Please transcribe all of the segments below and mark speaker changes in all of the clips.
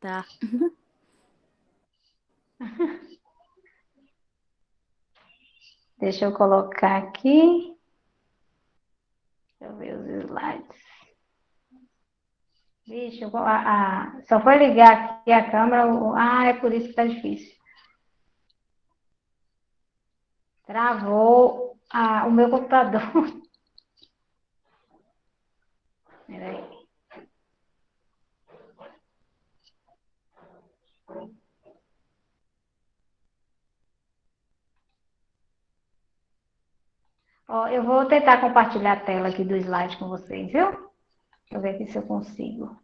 Speaker 1: Tá.
Speaker 2: Deixa eu colocar aqui. Deixa eu ver os slides. Vixe, só foi ligar aqui a câmera. É por isso que tá difícil. Travou o meu computador. Peraí. Ó, eu vou tentar compartilhar a tela aqui do slide com vocês, viu? Deixa eu ver aqui se eu consigo.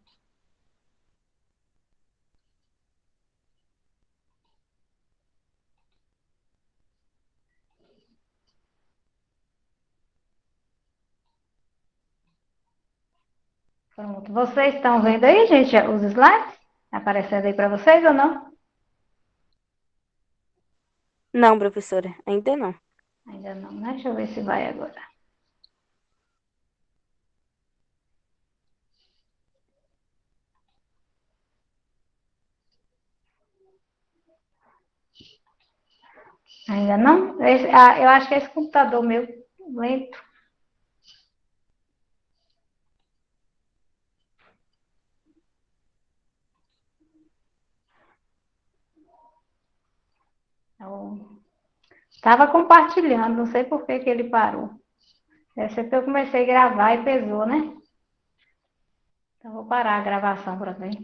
Speaker 2: Pronto. Vocês estão vendo aí, gente, os slides? Tá aparecendo aí para vocês ou não?
Speaker 1: Não, professora, ainda não.
Speaker 2: Ainda não, né? Deixa eu ver se vai agora. Ainda não? Eu acho que é esse computador meu lento. Estava compartilhando, não sei por que ele parou. Deve ser que eu comecei a gravar e pesou, né? Então vou parar a gravação para ver.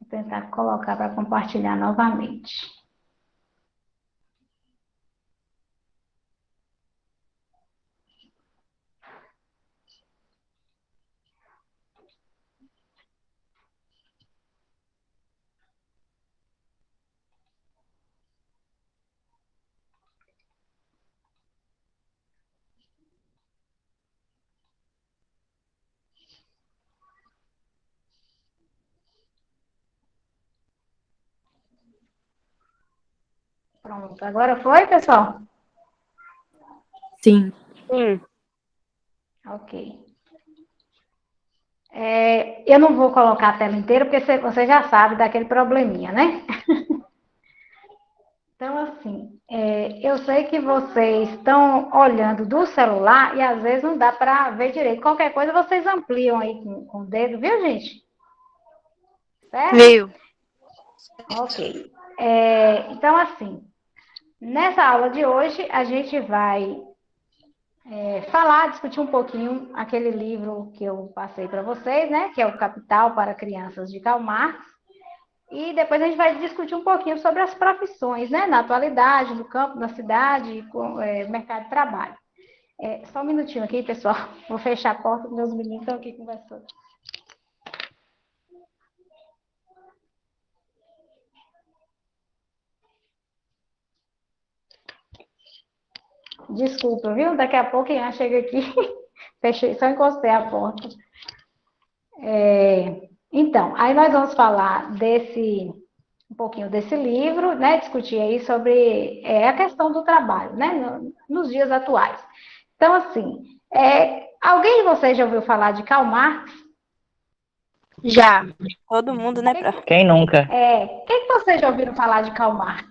Speaker 2: Vou tentar colocar para compartilhar novamente. Pronto, agora foi, pessoal?
Speaker 3: Sim.
Speaker 1: Sim.
Speaker 2: Ok. Eu não vou colocar a tela inteira, porque você já sabe daquele probleminha, né? Então, assim, eu sei que vocês estão olhando do celular e às vezes não dá para ver direito. Qualquer coisa vocês ampliam aí com o dedo, viu, gente? Certo?
Speaker 3: Veio.
Speaker 2: Ok. Então, assim, nessa aula de hoje a gente vai falar, discutir um pouquinho aquele livro que eu passei para vocês, né? Que é o Capital para Crianças de Karl Marx. E depois a gente vai discutir um pouquinho sobre as profissões, né? Na atualidade, no campo, na cidade, com mercado de trabalho. Só um minutinho aqui, pessoal. Vou fechar a porta, meus meninos estão aqui conversando. Desculpa, viu? Daqui a pouco Ian chega aqui. Fechei, só encostei a porta. Então, aí nós vamos falar um pouquinho desse livro, né? Discutir aí sobre a questão do trabalho, né? Nos dias atuais. Então, assim, alguém de vocês já ouviu falar de Karl Marx?
Speaker 1: Já. Todo mundo, né, prof?
Speaker 4: Quem nunca?
Speaker 2: Quem que vocês já ouviram falar de Karl Marx?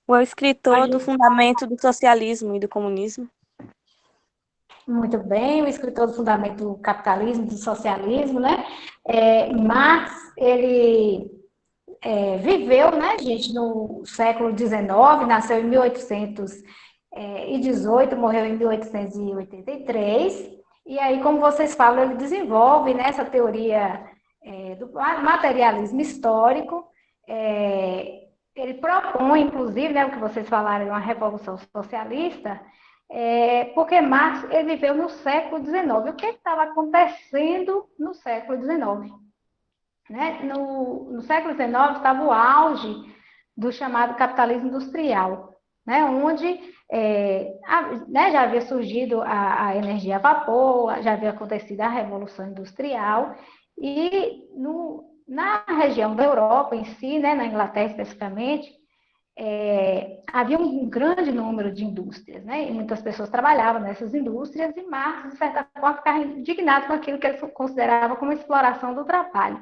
Speaker 1: O escritor do Fundamento do Socialismo e do Comunismo.
Speaker 2: Muito bem, o escritor do Fundamento do Capitalismo, do Socialismo, né? Marx, ele viveu, né, gente, no século XIX, nasceu em 1818, morreu em 1883, e aí, como vocês falam, ele desenvolve, né, essa teoria do materialismo histórico, ele propõe, inclusive, né, o que vocês falaram, uma revolução socialista, porque Marx ele viveu no século XIX. O que estava acontecendo no século XIX? Né? No século XIX estava o auge do chamado capitalismo industrial, né? Onde né, já havia surgido a energia a vapor, já havia acontecido a Revolução Industrial, e na região da Europa em si, né, na Inglaterra especificamente, havia um grande número de indústrias, né? E muitas pessoas trabalhavam nessas indústrias, e Marx, de certa forma, ficava indignado com aquilo que ele considerava como exploração do trabalho.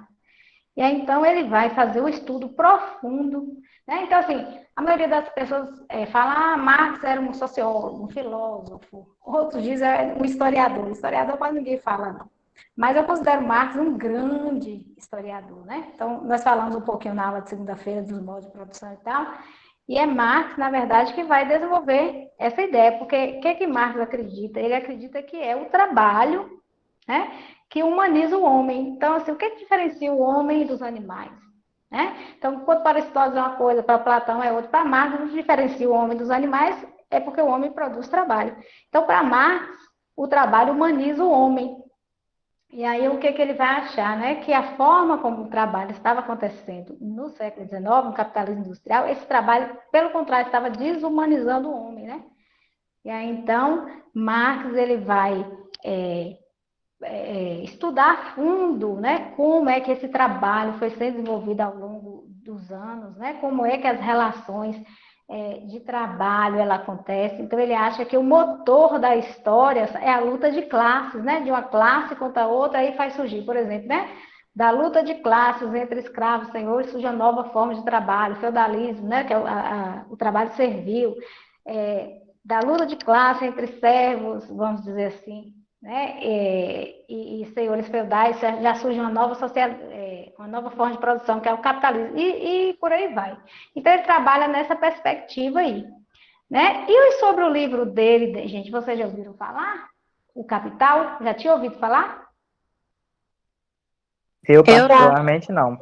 Speaker 2: E aí, então, ele vai fazer um estudo profundo, né? Então, assim, a maioria das pessoas fala, Marx era um sociólogo, um filósofo, outros dizem um historiador. Historiador quase ninguém fala, não. Mas eu considero Marx um grande historiador, né? Então, nós falamos um pouquinho na aula de segunda-feira dos modos de produção e tal, e é Marx, na verdade, que vai desenvolver essa ideia, porque o que Marx acredita? Ele acredita que é o trabalho, né, que humaniza o homem. Então, assim, o que diferencia o homem dos animais? Né? Então, quando para Aristóteles é uma coisa, para Platão é outra, para Marx, o que diferencia o homem dos animais é porque o homem produz trabalho. Então, para Marx, o trabalho humaniza o homem. E aí, o que ele vai achar? Né? Que a forma como o trabalho estava acontecendo no século XIX, no capitalismo industrial, esse trabalho, pelo contrário, estava desumanizando o homem. Né? E aí, então, Marx ele vai estudar a fundo, né, como é que esse trabalho foi sendo desenvolvido ao longo dos anos, né, como é que as relações de trabalho ela acontece. Então ele acha que o motor da história é a luta de classes, né, de uma classe contra a outra, aí faz surgir, por exemplo, né, da luta de classes entre escravos e senhores surge uma nova forma de trabalho, feudalismo, né, que é o trabalho servil, da luta de classe entre servos, vamos dizer assim, né, e senhores feudais, já surge uma nova forma de produção, que é o capitalismo, e por aí vai. Então, ele trabalha nessa perspectiva aí. Né? E sobre o livro dele, gente, vocês já ouviram falar? O Capital? Já tinha ouvido falar?
Speaker 3: Eu,
Speaker 1: Eu não.
Speaker 3: particularmente, não.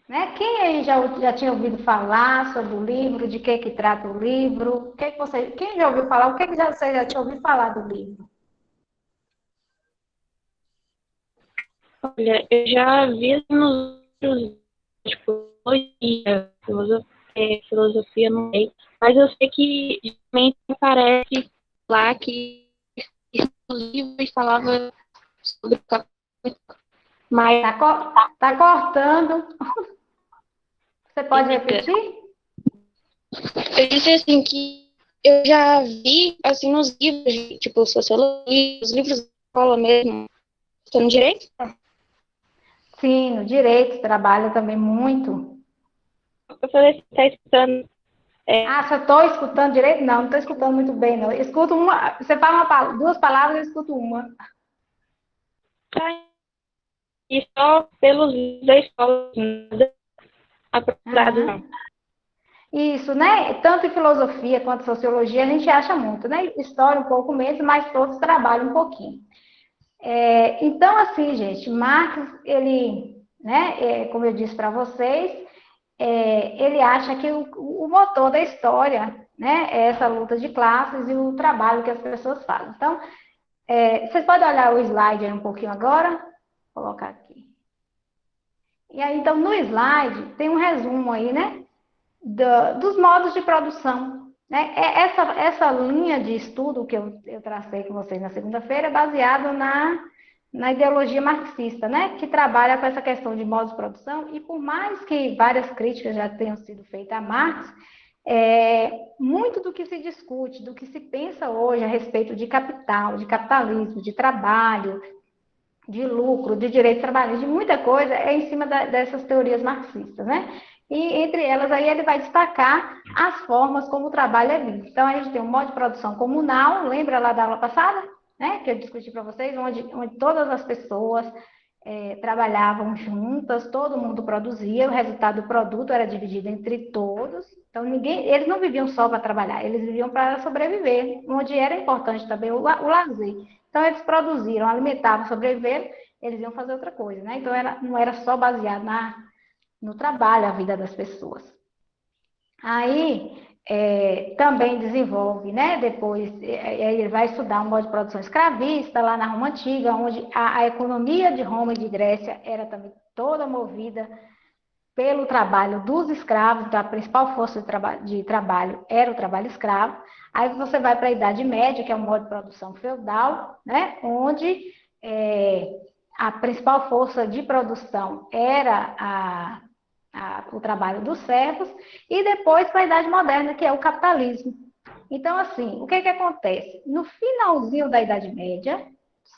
Speaker 2: Né? Quem aí já tinha ouvido falar sobre o livro, de que trata o livro? Quem já ouviu falar? O que você já tinha ouvido falar do livro?
Speaker 1: Olha, eu já vi nos livros de psicologia, filosofia, não sei, mas eu sei que geralmente aparece lá que os livros falava sobre o capital, mas
Speaker 2: Tá cortando. Você pode repetir?
Speaker 1: eu disse assim que eu já vi assim nos livros, tipo sociologia, os livros da escola mesmo, estou no direito?
Speaker 2: Sim, no direito, trabalho também muito.
Speaker 1: Eu falei assim, tá escutando.
Speaker 2: Ah, você estou escutando direito? Não estou escutando muito bem, não. Eu escuto uma. Você fala duas palavras, eu escuto uma.
Speaker 1: E só pelos livros da escola, nada aprofundado,
Speaker 2: Aham.
Speaker 1: não.
Speaker 2: Isso, né? Tanto em filosofia quanto em sociologia, a gente acha muito, né? História um pouco menos, mas todos trabalham um pouquinho. Então, assim, gente, Marx, ele, né, como eu disse para vocês, ele acha que o motor da história, né, é essa luta de classes e o trabalho que as pessoas fazem. Então, vocês podem olhar o slide aí um pouquinho agora? Vou colocar aqui. E aí, então, no slide, tem um resumo aí, né, dos modos de produção. Né? Essa linha de estudo que eu tracei com vocês na segunda-feira é baseada na ideologia marxista, né? Que trabalha com essa questão de modos de produção, e por mais que várias críticas já tenham sido feitas a Marx, muito do que se discute, do que se pensa hoje a respeito de capital, de capitalismo, de trabalho, de lucro, de direito trabalhista, de muita coisa, é em cima dessas teorias marxistas, né? E entre elas aí ele vai destacar as formas como o trabalho é visto. Então a gente tem um modo de produção comunal, lembra lá da aula passada, né? Que eu discuti para vocês, onde todas as pessoas trabalhavam juntas, todo mundo produzia, o resultado do produto era dividido entre todos. Então eles não viviam só para trabalhar, eles viviam para sobreviver, onde era importante também o lazer. Então, eles produziram, alimentavam, sobreviveram, eles iam fazer outra coisa, né? Então, não era só baseado no trabalho a vida das pessoas. Aí, também desenvolve, né? Depois, ele vai estudar um modo de produção escravista lá na Roma Antiga, onde a economia de Roma e de Grécia era também toda movida pelo trabalho dos escravos, então a principal força de trabalho era o trabalho escravo. Aí você vai para a Idade Média, que é um modo de produção feudal, né? Onde a principal força de produção era o trabalho dos servos, e depois para a Idade Moderna, que é o capitalismo. Então, assim, o que acontece? No finalzinho da Idade Média,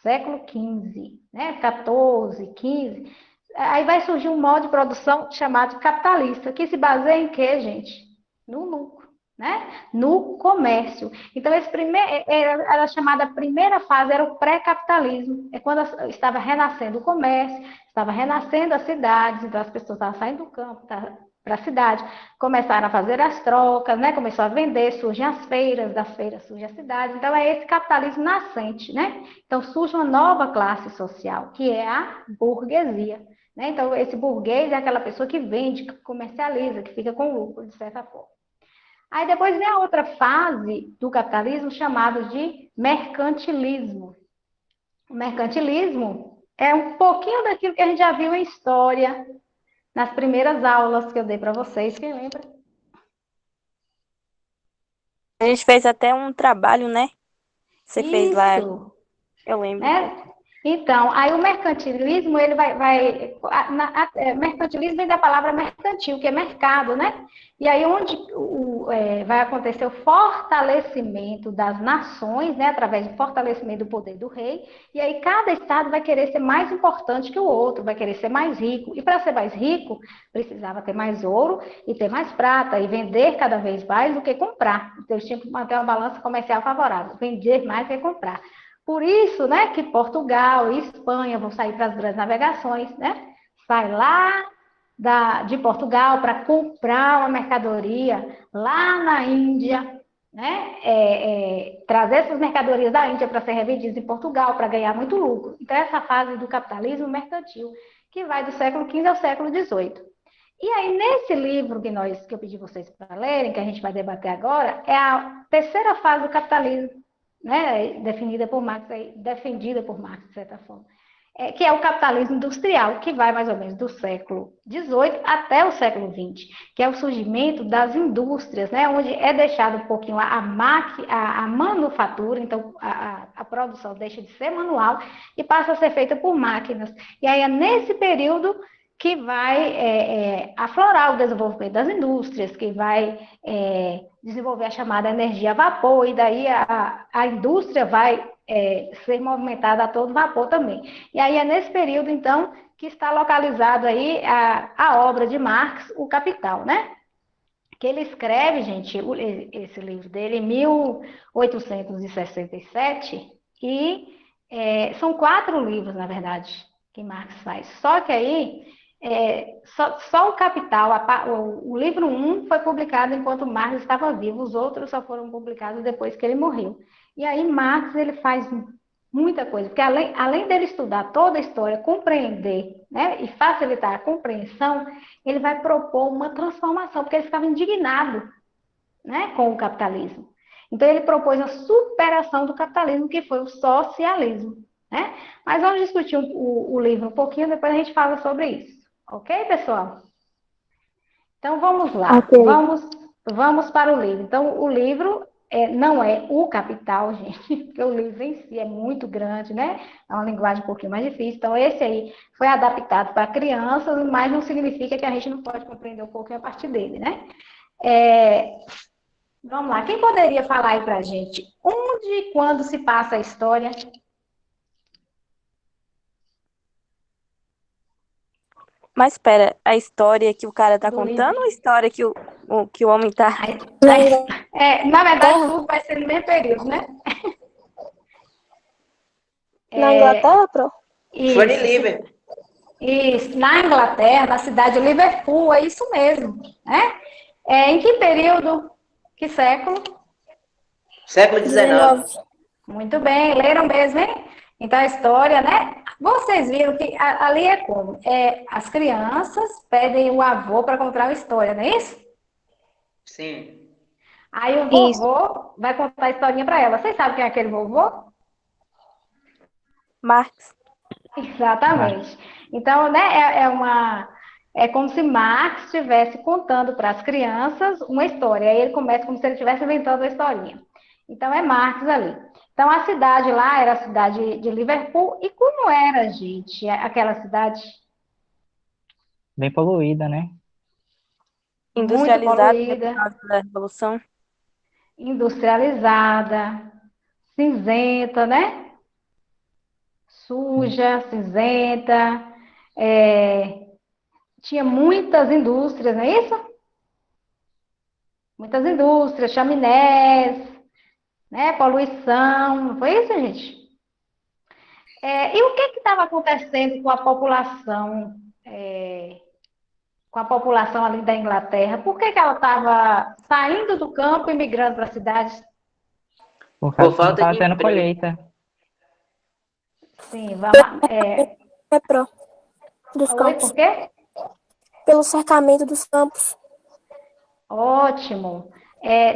Speaker 2: século XV, né, 14, 15, aí vai surgir um modo de produção chamado capitalista, que se baseia em quê, gente? No lucro, né? No comércio. Então, esse primeiro, era chamada a primeira fase, era o pré-capitalismo, é quando estava renascendo o comércio, estava renascendo as cidades, então as pessoas estavam saindo do campo, para a cidade, começaram a fazer as trocas, né? Começou a vender, surgem as feiras, das feiras surge a cidade. Então, é esse capitalismo nascente, né? Então, surge uma nova classe social, que é a burguesia. Né? Então, esse burguês é aquela pessoa que vende, que comercializa, que fica com lucro, de certa forma. Aí depois vem a outra fase do capitalismo, chamado de mercantilismo. O mercantilismo é um pouquinho daquilo que a gente já viu em história, nas primeiras aulas que eu dei para vocês, quem lembra?
Speaker 3: A gente fez até um trabalho, né? Você fez lá,
Speaker 2: Isso,
Speaker 3: eu lembro.
Speaker 2: né? Então, aí o mercantilismo, ele mercantilismo vem da palavra mercantil, que é mercado, né? E aí onde vai acontecer o fortalecimento das nações, né? Através do fortalecimento do poder do rei, e aí cada estado vai querer ser mais importante que o outro, vai querer ser mais rico, e para ser mais rico, precisava ter mais ouro e ter mais prata, e vender cada vez mais do que comprar. Então, eles tinham que manter uma balança comercial favorável, vender mais do que comprar. Por isso, né, que Portugal e Espanha vão sair para as grandes navegações, né? Sai lá de Portugal para comprar uma mercadoria lá na Índia, né? Trazer essas mercadorias da Índia para ser revendidas em Portugal, para ganhar muito lucro. Então, essa fase do capitalismo mercantil, que vai do século XV ao século XVIII. E aí, nesse livro que eu pedi vocês para lerem, que a gente vai debater agora, é a terceira fase do capitalismo, né, defendida por Marx, de certa forma, que é o capitalismo industrial, que vai mais ou menos do século XVIII até o século XX, que é o surgimento das indústrias, né, onde é deixado um pouquinho a manufatura, então a produção deixa de ser manual e passa a ser feita por máquinas. E aí é nesse período que vai aflorar o desenvolvimento das indústrias, que vai desenvolver a chamada energia a vapor, e daí a indústria vai ser movimentada a todo vapor também. E aí é nesse período, então, que está localizado aí a obra de Marx, O Capital, né? Que ele escreve, gente, esse livro dele em 1867, e são 4 livros, na verdade, que Marx faz. Só que aí só o Capital, o livro 1 foi publicado enquanto Marx estava vivo, os outros só foram publicados depois que ele morreu. E aí Marx ele faz muita coisa, porque além dele estudar toda a história, compreender, né, e facilitar a compreensão, ele vai propor uma transformação, porque ele ficava indignado, né, com o capitalismo. Então ele propôs a superação do capitalismo, que foi o socialismo. Né? Mas vamos discutir o livro um pouquinho, depois a gente fala sobre isso. Ok, pessoal? Então, vamos lá.
Speaker 3: Ok.
Speaker 2: Vamos para o livro. Então, o livro não é O Capital, gente, porque o livro em si é muito grande, né? É uma linguagem um pouquinho mais difícil. Então, esse aí foi adaptado para crianças, mas não significa que a gente não pode compreender um pouquinho a partir dele, né? Vamos lá. Quem poderia falar aí para a gente onde e quando se passa a história?
Speaker 3: Mas espera, a história que o cara tá
Speaker 2: Do
Speaker 3: contando
Speaker 2: livro.
Speaker 3: ou a história que que o homem tá...
Speaker 2: Na verdade, tudo vai ser no mesmo período, né?
Speaker 3: Na Inglaterra, pro?
Speaker 4: Foi de Liverpool.
Speaker 2: Isso, na Inglaterra, na cidade de Liverpool, é isso mesmo, né? Em que período? Que século?
Speaker 4: Século XIX.
Speaker 2: Muito bem, leram mesmo, hein? Então, a história, né? Vocês viram que ali é como? As crianças pedem o avô para contar uma história, não é isso?
Speaker 4: Sim.
Speaker 2: Aí o vovô vai contar a historinha para ela. Vocês sabem quem é aquele vovô?
Speaker 3: Marx.
Speaker 2: Exatamente. Então, né, é como se Marx estivesse contando para as crianças uma história. Aí ele começa como se ele estivesse inventando a historinha. Então, é Marx ali. Então, a cidade lá era a cidade de Liverpool. E como era, gente, aquela cidade?
Speaker 5: Bem poluída, né?
Speaker 2: muito
Speaker 3: Industrializado, né, por
Speaker 2: poluída,
Speaker 3: causa da Revolução.
Speaker 2: industrializada, cinzenta, né? Suja, cinzenta, é, tinha muitas indústrias, não é isso? Muitas indústrias, chaminés, né? Poluição, não foi isso, gente? E o que estava acontecendo com a população ali da Inglaterra? Por que ela estava saindo do campo e migrando para a cidade?
Speaker 5: Por
Speaker 4: Por
Speaker 5: causa que não
Speaker 4: falta
Speaker 5: estava
Speaker 4: de
Speaker 5: tendo
Speaker 4: emprego.
Speaker 5: colheita.
Speaker 2: Sim, vamos lá.
Speaker 6: É pró dos
Speaker 2: Oi, por
Speaker 6: campos,
Speaker 2: quê?
Speaker 6: pelo cercamento dos campos.
Speaker 2: Ótimo.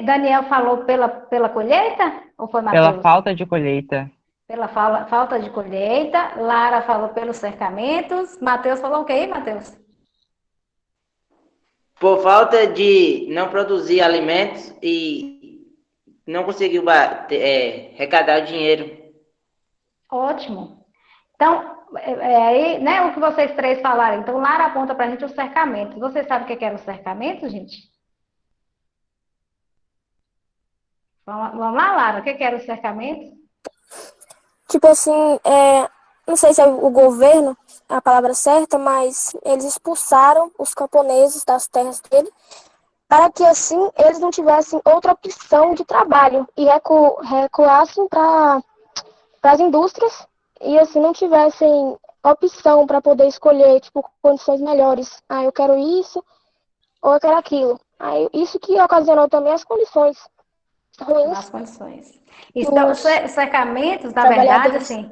Speaker 2: Daniel falou pela colheita? Ou foi
Speaker 5: Pela
Speaker 2: Matheus?
Speaker 5: falta de colheita.
Speaker 2: Pela falta de colheita. Lara falou pelos cercamentos. Matheus falou o quê, Matheus?
Speaker 4: Por falta de não produzir alimentos e não conseguiu arrecadar o dinheiro.
Speaker 2: Ótimo. Então, aí, né, o que vocês três falaram. Então, Lara aponta para a gente os cercamentos. Vocês sabem o que era o cercamento, gente? Vamos lá, Lara. O que era o cercamento?
Speaker 6: Tipo assim, não sei se é o governo a palavra certa, mas eles expulsaram os camponeses das terras dele para que assim eles não tivessem outra opção de trabalho e recuassem para as indústrias e assim não tivessem opção para poder escolher tipo condições melhores. Ah, eu quero isso ou eu quero aquilo. Aí isso que ocasionou também as condições
Speaker 2: Nas
Speaker 6: ruins
Speaker 2: condições. Então, os
Speaker 6: dos
Speaker 2: cercamentos, na verdade,
Speaker 6: trabalhadores.
Speaker 2: assim,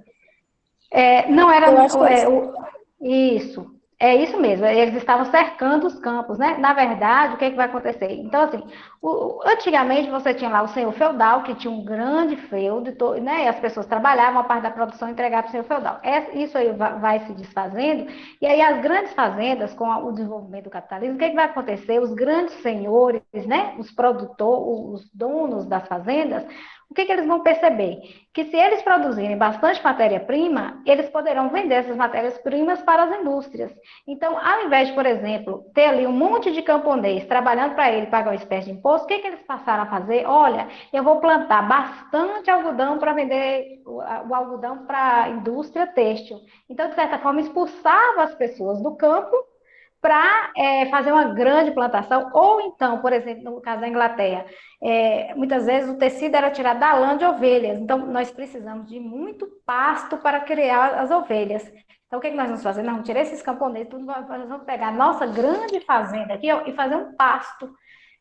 Speaker 2: não era
Speaker 6: Eu acho que é isso.
Speaker 2: isso. É isso mesmo. Eles estavam cercando os campos, né? Na verdade, o que é que vai acontecer? Então, assim, antigamente você tinha lá o senhor feudal, que tinha um grande feudo, né? E as pessoas trabalhavam, a parte da produção entregava para o senhor feudal. Isso aí vai se desfazendo, e aí as grandes fazendas, com o desenvolvimento do capitalismo, o que é que vai acontecer? Os grandes senhores, né? Os produtores, os donos das fazendas, o que eles vão perceber? Que se eles produzirem bastante matéria-prima, eles poderão vender essas matérias-primas para as indústrias. Então, ao invés de, por exemplo, ter ali um monte de camponês trabalhando para ele pagar uma espécie de imposto, o que eles passaram a fazer? Olha, eu vou plantar bastante algodão para vender o algodão para a indústria têxtil. Então, de certa forma, expulsava as pessoas do campo para fazer uma grande plantação, ou então, por exemplo, no caso da Inglaterra, muitas vezes o tecido era tirado da lã de ovelhas, então nós precisamos de muito pasto para criar as ovelhas. Então, o que nós vamos fazer? Nós vamos tirar esses camponeses, tudo, nós vamos pegar a nossa grande fazenda aqui ó, e fazer um pasto,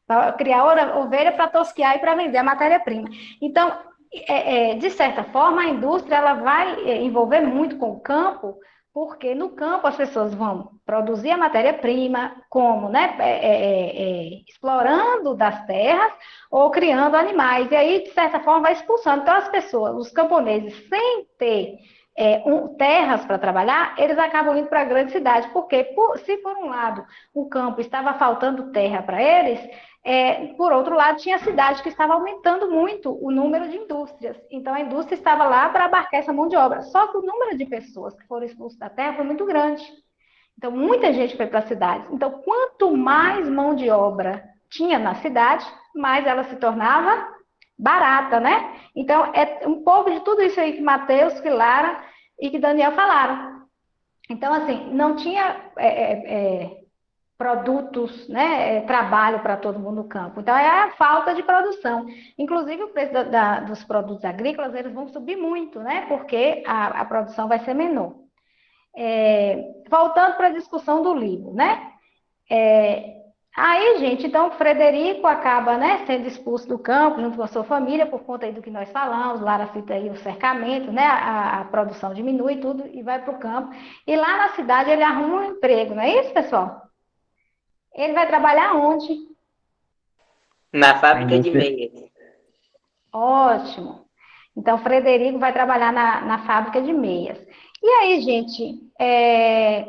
Speaker 2: para criar ovelha para tosquiar e para vender a matéria-prima. Então, de certa forma, a indústria ela vai envolver muito com o campo, porque no campo as pessoas vão produzir a matéria-prima, como, né, explorando das terras ou criando animais, e aí, de certa forma, vai expulsando. Então, as pessoas, os camponeses, sem ter terras para trabalhar, eles acabam indo para a grande cidade, porque se por um lado o campo estava faltando terra para eles, por outro lado, tinha cidade que estava aumentando muito o número de indústrias. Então, a indústria estava lá para abarcar essa mão de obra. Só que o número de pessoas que foram expulsas da terra foi muito grande. Então, muita gente foi para as cidades. Então, quanto mais mão de obra tinha na cidade, mais ela se tornava barata, né? Então, é um pouco de tudo isso aí que Mateus, que Lara e que Daniel falaram. Então, assim, não tinha produtos, né, trabalho para todo mundo no campo. Então, é a falta de produção. Inclusive, o preço dos produtos agrícolas, eles vão subir muito, né, porque a produção vai ser menor. Voltando para a discussão do livro, né, aí, gente, então, o Frederico acaba, né, sendo expulso do campo, junto com a sua família, por conta aí do que nós falamos, Lara cita aí o cercamento, né, a produção diminui tudo e vai para o campo. E lá na cidade ele arruma um emprego, não é isso, pessoal? Ele vai trabalhar onde?
Speaker 4: Na
Speaker 5: A
Speaker 4: fábrica de
Speaker 5: indústria.
Speaker 4: meias.
Speaker 2: Ótimo. Então, Frederico vai trabalhar na fábrica de meias. E aí, gente,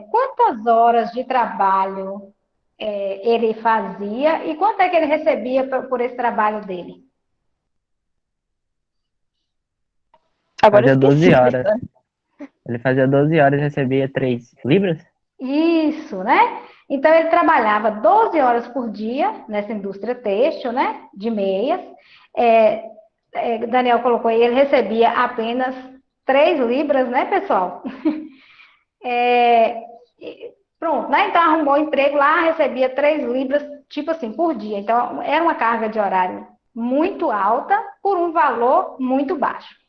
Speaker 2: quantas horas de trabalho ele fazia e quanto é que ele recebia por esse trabalho dele?
Speaker 3: Agora eu
Speaker 5: Fazia 12
Speaker 3: esqueci.
Speaker 5: horas. Ele fazia 12 horas e recebia 3 libras?
Speaker 2: Isso, né? Então, ele trabalhava 12 horas por dia nessa indústria têxtil, né, de meias. É, Daniel colocou aí, ele recebia apenas 3 libras, né, pessoal? Pronto, né? Então, arrumou um emprego lá, recebia 3 libras, tipo assim, por dia. Então, era uma carga de horário muito alta por um valor muito baixo.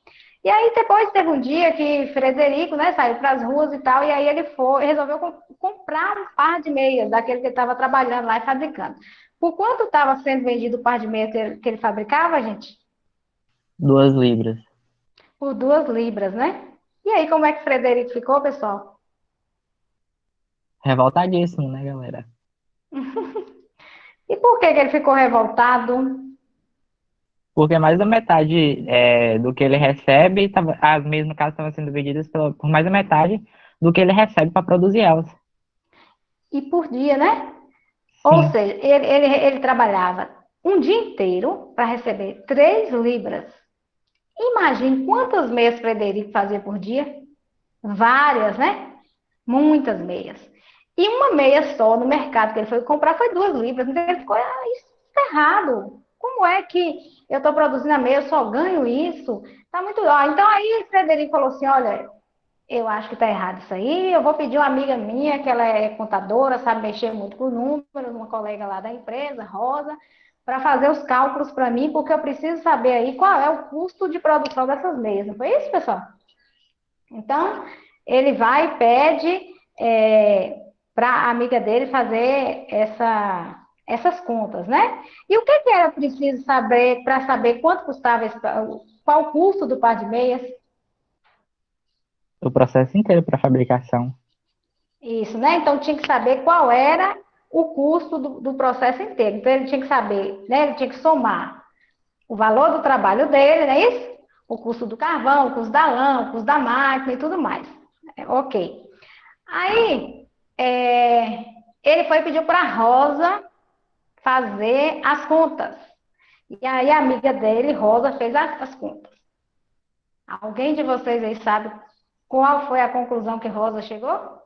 Speaker 2: E aí, depois teve um dia que Frederico, né, saiu para as ruas e tal, e aí ele resolveu comprar um par de meias, daquele que ele estava trabalhando lá e fabricando. Por quanto estava sendo vendido o par de meias que ele fabricava, gente?
Speaker 5: 2 libras.
Speaker 2: Por 2 libras, né? E aí, como é que Frederico ficou, pessoal?
Speaker 5: Revoltadíssimo, né, galera?
Speaker 2: E por que que ele ficou revoltado?
Speaker 5: Porque mais da metade do que ele recebe, as meias, no caso, estavam sendo vendidas por mais da metade do que ele recebe para produzir elas.
Speaker 2: E por dia, né? Ou
Speaker 5: Sim,
Speaker 2: seja, ele trabalhava um dia inteiro para receber 3 libras. Imagine quantas meias Frederico fazia por dia? Várias, né? Muitas meias. E uma meia só no mercado que ele foi comprar foi 2 libras. Então ele ficou, isso está errado. Como é que eu estou produzindo a meia, eu só ganho isso? Tá muito. Então aí Frederico falou assim: olha, eu acho que está errado isso aí. Eu vou pedir uma amiga minha, que ela é contadora, sabe mexer muito com números, uma colega lá da empresa, Rosa, para fazer os cálculos para mim, porque eu preciso saber aí qual é o custo de produção dessas meias. Não foi isso, pessoal? Então, ele vai e pede para a amiga dele fazer essas contas, né? E o que era preciso saber para saber quanto custava, qual o custo do par de meias?
Speaker 5: o processo inteiro para fabricação.
Speaker 2: Isso, né? Então tinha que saber qual era o custo do processo inteiro. Então ele tinha que saber, né? Ele tinha que somar o valor do trabalho dele, não é isso? O custo do carvão, o custo da lã, o custo da máquina e tudo mais. Ok. Aí é, ele foi e pediu para a Rosa fazer as contas. E aí a amiga dele, Rosa, fez as contas. Alguém de vocês aí sabe qual foi a conclusão que Rosa chegou?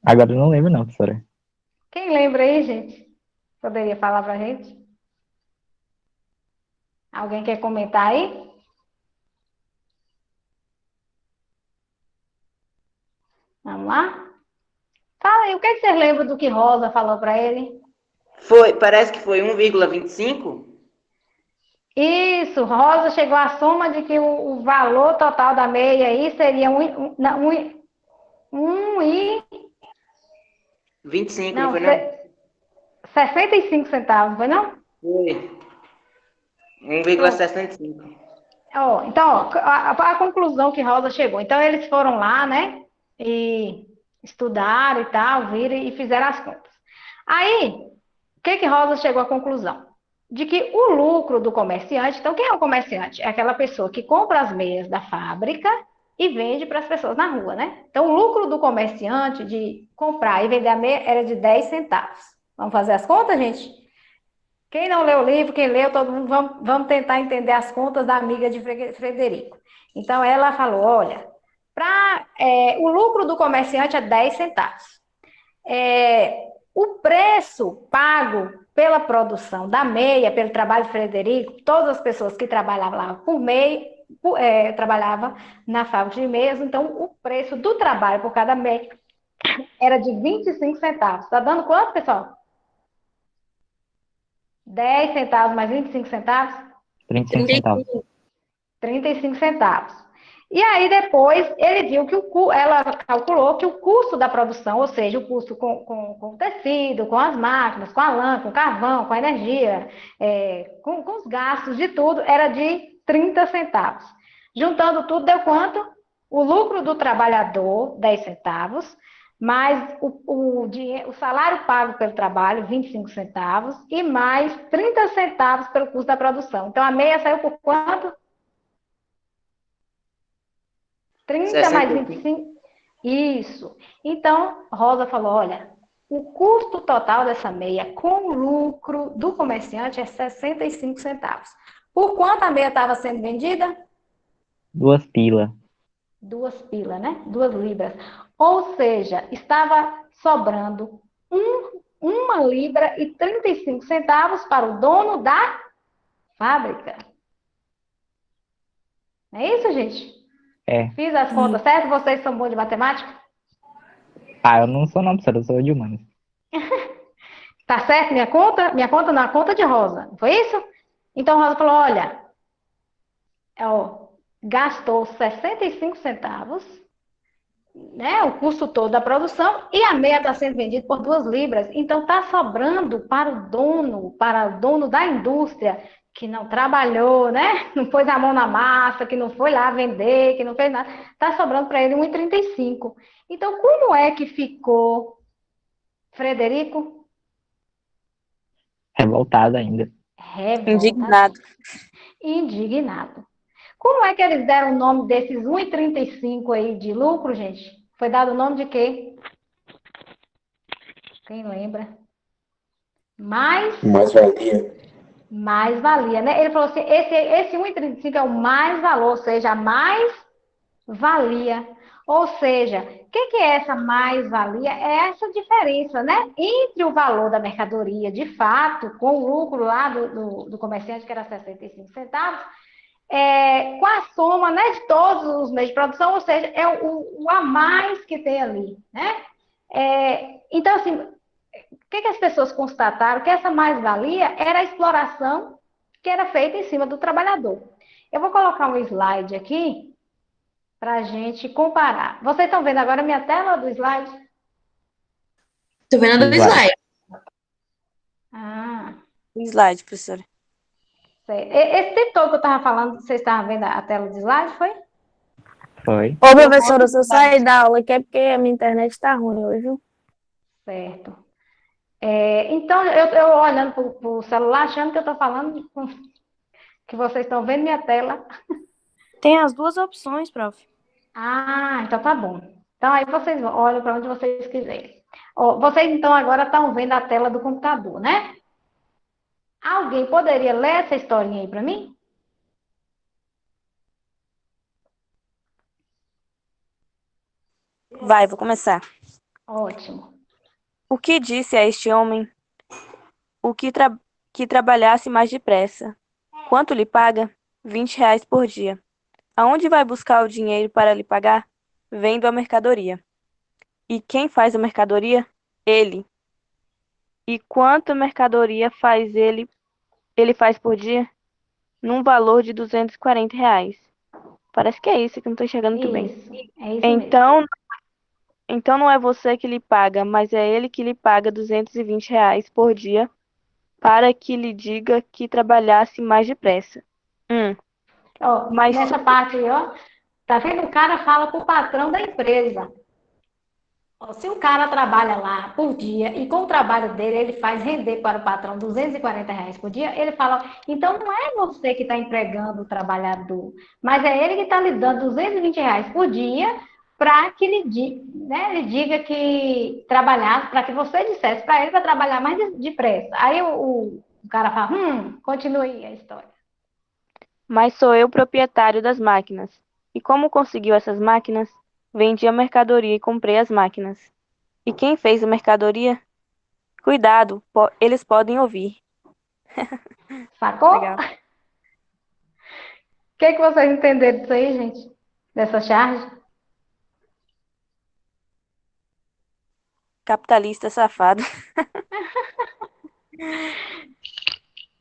Speaker 5: Agora eu não lembro, não, professora.
Speaker 2: Quem lembra aí, gente? Poderia falar para a gente? Alguém quer comentar aí? Vamos lá? Fala aí, o que é que vocês lembram do que Rosa falou para ele?
Speaker 4: Parece que foi 1,25?
Speaker 2: Isso, Rosa chegou à soma de que o valor total da meia aí seria um e...
Speaker 4: 25, não
Speaker 2: Não,
Speaker 4: foi não?
Speaker 2: 65 centavos, foi não?
Speaker 4: Foi.
Speaker 2: Pronto.
Speaker 4: 1,65.
Speaker 2: Então, a conclusão que Rosa chegou. Então, eles foram lá, né? E estudaram e tal, viram e fizeram as contas. Aí, o que Rosa chegou à conclusão? De que o lucro do comerciante, então quem é o comerciante? É aquela pessoa que compra as meias da fábrica e vende para as pessoas na rua, né? Então o lucro do comerciante de comprar e vender a meia era de 10 centavos. Vamos fazer as contas, gente? Quem não leu o livro, quem leu, todo mundo, vamos tentar entender as contas da amiga de Frederico. Então ela falou, olha, o lucro do comerciante é 10 centavos. O preço pago pela produção da meia, pelo trabalho de Frederico, todas as pessoas que trabalhavam lá por meia, trabalhavam na fábrica de meias, então o preço do trabalho por cada meia era de 25 centavos. Está dando quanto, pessoal? 10 centavos mais 25 centavos?
Speaker 5: 35 centavos.
Speaker 2: 35 centavos. E aí depois ele viu que ela calculou que o custo da produção, ou seja, o custo com o tecido, com as máquinas, com a lã, com o carvão, com a energia, com os gastos de tudo, era de 30 centavos. Juntando tudo, deu quanto? O lucro do trabalhador, 10 centavos, mais o salário pago pelo trabalho, 25 centavos, e mais 30 centavos pelo custo da produção. Então a meia saiu por quanto? 30 mais
Speaker 4: 65.
Speaker 2: 25. Isso. Então, Rosa falou: olha, o custo total dessa meia com o lucro do comerciante é 65 centavos. Por quanto a meia estava sendo vendida?
Speaker 5: 2 pila.
Speaker 2: 2 pilas, né? 2 libras. Ou seja, estava sobrando 1,35 libra para o dono da fábrica. Não é isso, gente?
Speaker 5: É.
Speaker 2: Fiz as contas certas? Vocês são bons de matemática?
Speaker 5: Ah, eu não sou não, professora, eu sou de humanas.
Speaker 2: Tá certo minha conta? Minha conta não, a conta de Rosa. Não foi isso? Então, Rosa falou, olha, gastou 65 centavos, né, o custo todo da produção, e a meia está sendo vendida por 2 libras. Então, está sobrando para o dono da indústria, que não trabalhou, né? Não pôs a mão na massa, que não foi lá vender, que não fez nada. Está sobrando para ele 1,35. Então, como é que ficou, Frederico?
Speaker 5: Revoltado ainda.
Speaker 3: Indignado.
Speaker 2: Indignado. Como é que eles deram o nome desses 1,35 aí de lucro, gente? Foi dado o nome de quê? Quem lembra?
Speaker 7: Mais-valia.
Speaker 2: Mais-valia, né? Ele falou assim, esse 1,35 é o mais-valor, ou seja, a mais-valia. Ou seja, o que é essa mais-valia? É essa diferença, né? Entre o valor da mercadoria, de fato, com o lucro lá do comerciante, que era 65 centavos, com a soma, né, de todos os meios de produção, ou seja, é o a mais que tem ali, né? Então, assim, o que as pessoas constataram? Que essa mais-valia era a exploração que era feita em cima do trabalhador. Eu vou colocar um slide aqui para a gente comparar. Vocês estão vendo agora a minha tela do slide?
Speaker 7: Tô vendo do slide.
Speaker 2: Ah,
Speaker 3: Slide, professora.
Speaker 2: certo. Esse tempo todo que eu estava falando, vocês estavam vendo a tela do slide, foi?
Speaker 5: Foi.
Speaker 6: Ô, professora, se eu sair da aula aqui é porque a minha internet tá ruim hoje, viu?
Speaker 2: Certo. Então, eu olhando para o celular, achando que eu estou falando que vocês estão vendo minha tela.
Speaker 3: Tem as duas opções, prof.
Speaker 2: Ah, então tá bom. Então, aí vocês olham para onde vocês quiserem. Vocês, então, agora estão vendo a tela do computador, né? Alguém poderia ler essa historinha aí para mim?
Speaker 3: Vai, vou começar.
Speaker 2: Ótimo.
Speaker 3: O que disse a este homem que trabalhasse mais depressa? Quanto lhe paga? 20 reais por dia. Aonde vai buscar o dinheiro para lhe pagar? Vendo a mercadoria. E quem faz a mercadoria? Ele. E quanto mercadoria faz ele faz por dia? Num valor de 240 reais. Parece que é isso que eu não estou enxergando muito bem.
Speaker 2: Isso, é isso mesmo.
Speaker 3: Então não é você que lhe paga, mas é ele que lhe paga 220 reais por dia para que lhe diga que trabalhasse mais depressa. Mas
Speaker 2: Nessa parte aí, tá vendo? O cara fala pro patrão da empresa. Se o cara trabalha lá por dia e com o trabalho dele ele faz render para o patrão 240 reais por dia, ele fala, então não é você que está empregando o trabalhador, mas é ele que está lhe dando 220 reais por dia para que ele diga que trabalhar, para que você dissesse para ele para trabalhar mais depressa. Aí o cara fala, continue a história.
Speaker 3: Mas sou eu proprietário das máquinas. E como conseguiu essas máquinas? Vendi a mercadoria e comprei as máquinas. E quem fez a mercadoria? Cuidado, eles podem ouvir.
Speaker 2: Sacou?
Speaker 3: Legal.
Speaker 2: O que vocês entenderam disso aí, gente? Dessa charge?
Speaker 3: Capitalista safado.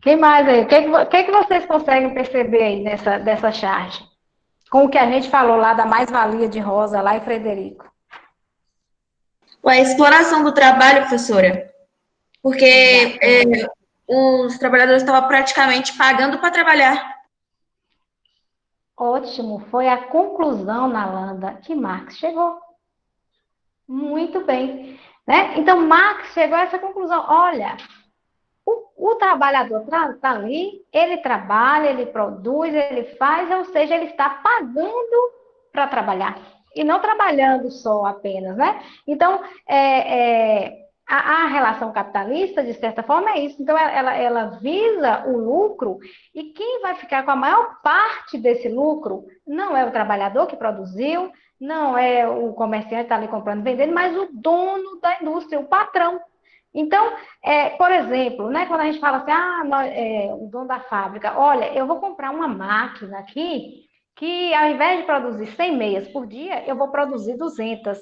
Speaker 2: Quem mais aí? O que vocês conseguem perceber aí dessa charge? Com o que a gente falou lá da mais-valia de Rosa, lá em Frederico.
Speaker 7: A exploração do trabalho, professora, porque os trabalhadores estavam praticamente pagando para trabalhar.
Speaker 2: Ótimo, foi a conclusão, Nalanda, que Marx chegou. Muito bem. Né? Então, Marx chegou a essa conclusão. Olha, o trabalhador está ali, ele trabalha, ele produz, ele faz, ou seja, ele está pagando para trabalhar. E não trabalhando só apenas, né? Então, a relação capitalista, de certa forma, é isso. Então, ela visa o lucro, e quem vai ficar com a maior parte desse lucro não é o trabalhador que produziu, não é o comerciante que está ali comprando e vendendo, mas o dono da indústria, o patrão. Então, por exemplo, né, quando a gente fala assim, o dono da fábrica, olha, eu vou comprar uma máquina aqui que, ao invés de produzir 100 meias por dia, eu vou produzir 200.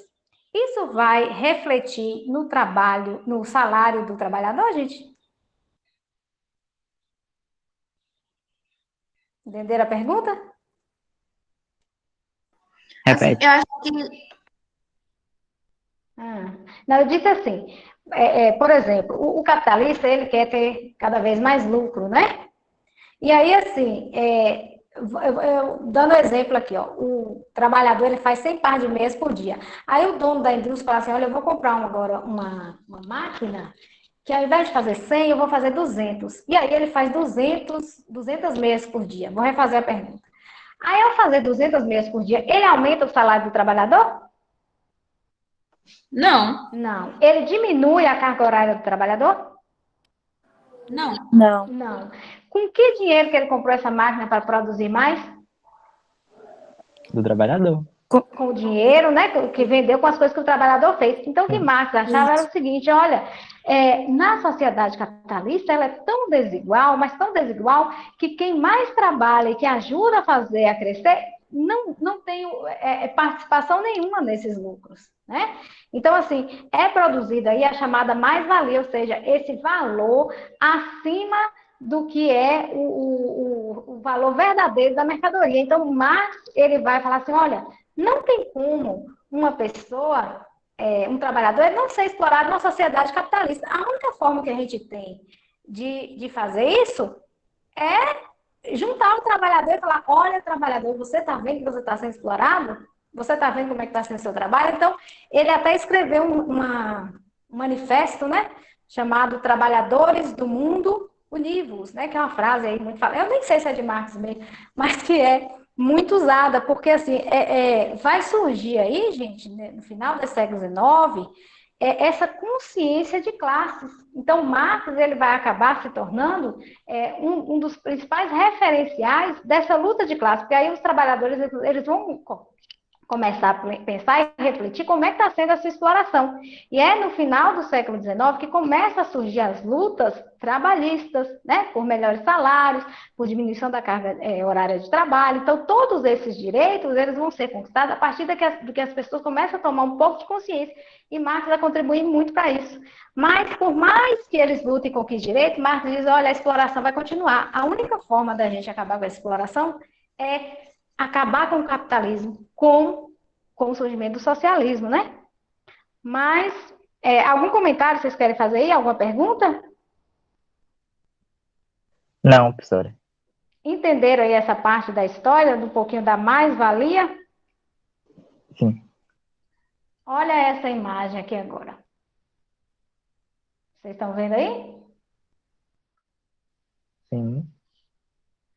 Speaker 2: Isso vai refletir no trabalho, no salário do trabalhador, gente? Entenderam a pergunta?
Speaker 7: Assim,
Speaker 5: Repete.
Speaker 7: eu acho que
Speaker 2: Não, eu disse assim, por exemplo, o capitalista, ele quer ter cada vez mais lucro, né? E aí, assim, dando exemplo aqui, ó, o trabalhador, ele faz 100 par de meias por dia. Aí o dono da indústria fala assim, olha, eu vou comprar agora uma máquina que, ao invés de fazer 100, eu vou fazer 200. E aí ele faz 200 meias por dia. Vou refazer a pergunta. Aí, ao fazer 200 meias por dia, ele aumenta o salário do trabalhador?
Speaker 7: não,
Speaker 2: Não. Ele diminui a carga horária do trabalhador?
Speaker 7: não.
Speaker 3: Não.
Speaker 2: Não. Com que dinheiro que ele comprou essa máquina para produzir mais?
Speaker 5: Do trabalhador.
Speaker 2: Com o dinheiro, né, que vendeu com as coisas que o trabalhador fez. Então, o que
Speaker 5: Sim.
Speaker 2: Marx achava era o seguinte, olha, na sociedade capitalista, ela é tão desigual, mas tão desigual, que quem mais trabalha e que ajuda a fazer a crescer, não tem participação nenhuma nesses lucros, né? Então, assim, é produzida aí a chamada mais-valia, ou seja, esse valor acima do que é o valor verdadeiro da mercadoria. Então, Marx, ele vai falar assim, olha, não tem como uma pessoa, um trabalhador, ele não ser explorado numa sociedade capitalista. A única forma que a gente tem de fazer isso é juntar o trabalhador e falar, olha, trabalhador, você está vendo que você está sendo explorado? Você está vendo como é que está sendo o seu trabalho? Então, ele até escreveu um manifesto, né, chamado Trabalhadores do Mundo Univos, né, que é uma frase aí muito falada. Eu nem sei se é de Marx mesmo, mas que é muito usada, porque assim, vai surgir aí, gente, né, no final do século XIX, essa consciência de classes. Então, Marx, ele vai acabar se tornando um dos principais referenciais dessa luta de classe, porque aí os trabalhadores, eles vão começar a pensar e refletir como é que está sendo essa exploração. E é no final do século XIX que começa a surgir as lutas trabalhistas, né, por melhores salários, por diminuição da carga horária de trabalho. Então, todos esses direitos, eles vão ser conquistados a partir do que as pessoas começam a tomar um pouco de consciência, e Marx vai contribuir muito para isso. Mas, por mais que eles lutem com que direito, Marx diz, olha, a exploração vai continuar. A única forma da gente acabar com a exploração é acabar com o capitalismo, com o surgimento do socialismo, né? Mas, algum comentário vocês querem fazer aí? Alguma pergunta?
Speaker 5: Não, professora.
Speaker 2: Entenderam aí essa parte da história, um pouquinho da mais-valia?
Speaker 5: Sim.
Speaker 2: Olha essa imagem aqui agora. Vocês estão vendo aí?
Speaker 5: Sim.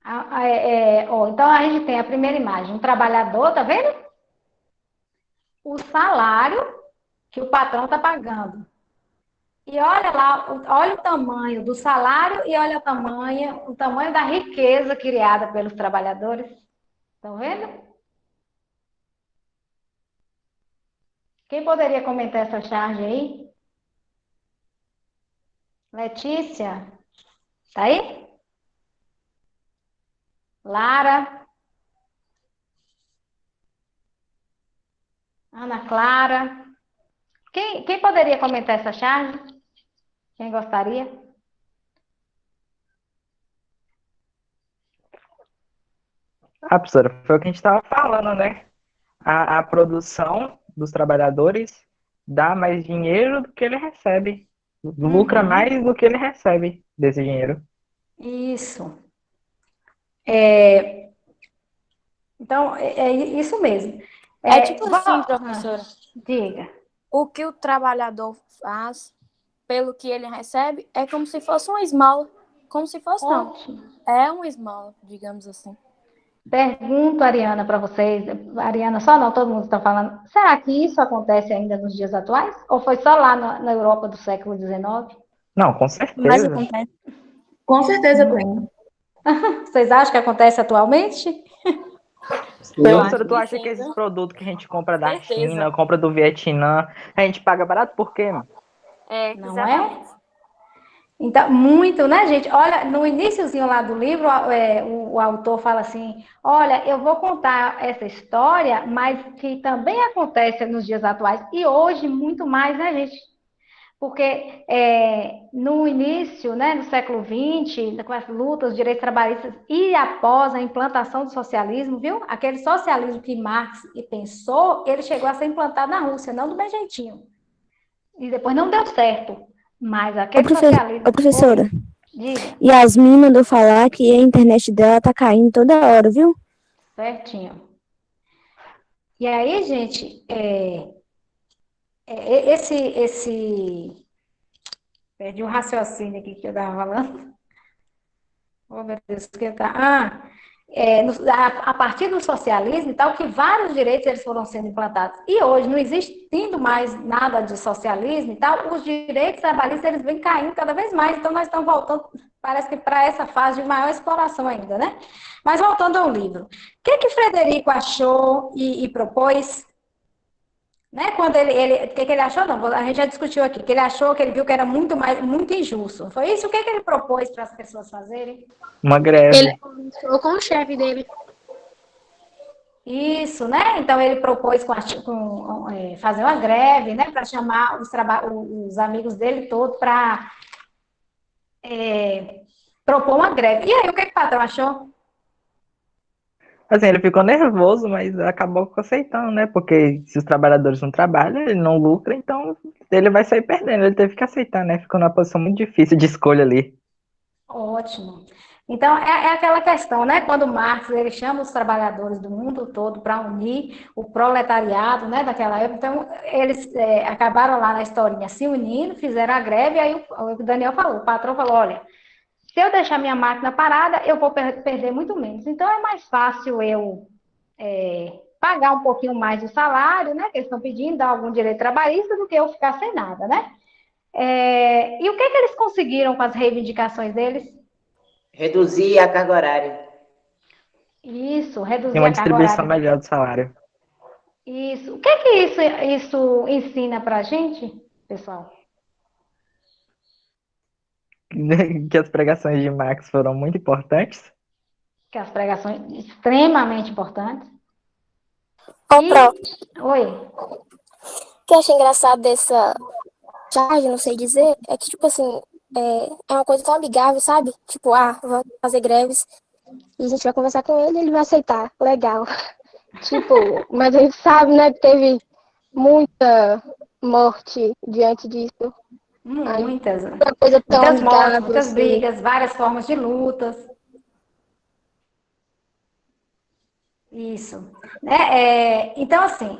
Speaker 2: Então, a gente tem a primeira imagem, um trabalhador, tá vendo? O salário que o patrão está pagando. E olha lá, olha o tamanho do salário e olha o tamanho da riqueza criada pelos trabalhadores. Estão vendo? Quem poderia comentar essa charge aí? Letícia? Tá aí? Lara? Ana Clara? Quem poderia comentar essa charge? Quem gostaria?
Speaker 5: Professora, foi o que a gente estava falando, né? A produção dos trabalhadores dá mais dinheiro do que ele recebe. Lucra mais do que ele recebe desse dinheiro.
Speaker 2: Isso. Então, é isso mesmo.
Speaker 3: É tipo assim, professora.
Speaker 2: Diga.
Speaker 3: O que o trabalhador faz pelo que ele recebe é como se fosse uma esmola. Como se fosse, não.
Speaker 2: Ótimo.
Speaker 3: É uma esmola, digamos assim.
Speaker 2: Pergunto, Ariana, para vocês. Ariana, só não, todo mundo está falando. Será que isso acontece ainda nos dias atuais? Ou foi só lá na Europa do século XIX?
Speaker 5: Não, com
Speaker 3: Mas
Speaker 5: certeza.
Speaker 3: acontece.
Speaker 7: Com certeza tem.
Speaker 2: Vocês acham que acontece atualmente?
Speaker 3: Eu
Speaker 5: Professora,
Speaker 3: acho
Speaker 5: tu
Speaker 3: que
Speaker 5: acha que
Speaker 3: sim,
Speaker 5: esses
Speaker 3: viu?
Speaker 5: produtos que a gente compra da
Speaker 3: Certeza.
Speaker 5: China, compra do Vietnã, a gente paga barato por quê, mano?
Speaker 3: É,
Speaker 2: Não é?
Speaker 3: exatamente.
Speaker 2: Então, muito, né, gente? Olha, no iniciozinho lá do livro, o autor fala assim: olha, eu vou contar essa história, mas que também acontece nos dias atuais, e hoje muito mais, né, gente? Porque no início, né, no século XX, com as lutas, direitos trabalhistas, e após a implantação do socialismo, viu? Aquele socialismo que Marx pensou, ele chegou a ser implantado na Rússia, não do mesmo jeitinho. E depois não deu certo. Mas
Speaker 6: Ô,
Speaker 2: aquele socialismo.
Speaker 6: professora,
Speaker 2: Oi, diga,
Speaker 6: Yasmin mandou falar que a internet dela tá caindo toda hora, viu?
Speaker 2: certinho. E aí, gente, esse. Perdi um raciocínio aqui que eu estava falando. Oh, meu Deus, que tá. A partir do socialismo e tal, que vários direitos eles foram sendo implantados. E hoje, não existindo mais nada de socialismo e tal, os direitos trabalhistas eles vêm caindo cada vez mais. Então, nós estamos voltando, parece que para essa fase de maior exploração ainda, né? Mas voltando ao livro. O que Frederico achou e propôs, né? Quando o que ele achou? Não, a gente já discutiu aqui, que ele achou que ele viu que era muito injusto. Foi isso? O que ele propôs para as pessoas fazerem?
Speaker 5: Uma
Speaker 1: Ele
Speaker 5: greve.
Speaker 1: conversou com o chefe dele.
Speaker 2: Isso, né? Então ele propôs fazer uma greve, né? Para chamar os amigos dele todos para propor uma greve. E aí, o que o patrão achou?
Speaker 5: Assim, ele ficou nervoso, mas acabou aceitando, né? Porque se os trabalhadores não trabalham, ele não lucra, então ele vai sair perdendo. Ele teve que aceitar, né? Ficou numa posição muito difícil de escolha ali.
Speaker 2: Ótimo. Então, é aquela questão, né? Quando Marx ele chama os trabalhadores do mundo todo para unir o proletariado, né? Daquela época, então eles acabaram lá na historinha se unindo, fizeram a greve, e aí o Daniel falou, o patrão falou, olha, se eu deixar minha máquina parada, eu vou perder muito menos. Então, é mais fácil eu pagar um pouquinho mais do salário, né? Que eles estão pedindo, dar algum direito trabalhista, do que eu ficar sem nada, né? E o que eles conseguiram com as reivindicações deles?
Speaker 4: Reduzir a carga horária.
Speaker 2: Isso,
Speaker 5: Tem
Speaker 2: reduzir
Speaker 5: uma
Speaker 2: a carga
Speaker 5: distribuição
Speaker 2: horária.
Speaker 5: melhor do salário.
Speaker 2: Isso. O que isso ensina para a gente, pessoal?
Speaker 5: Que as pregações de Marx foram muito importantes.
Speaker 2: Que as pregações extremamente importantes.
Speaker 6: Ô, Pro,
Speaker 2: Oi.
Speaker 6: o que eu achei engraçado dessa charge, não sei dizer, é que, tipo assim, é uma coisa tão amigável, sabe? Tipo, vamos fazer greves e a gente vai conversar com ele e ele vai aceitar. Legal. Tipo, mas a gente sabe, né, que teve muita morte diante disso. Aí,
Speaker 2: Muitas.
Speaker 6: uma coisa tão
Speaker 2: Muitas mortes,
Speaker 6: amigável,
Speaker 2: muitas
Speaker 6: assim.
Speaker 2: brigas, várias formas de lutas. Isso. Então, assim,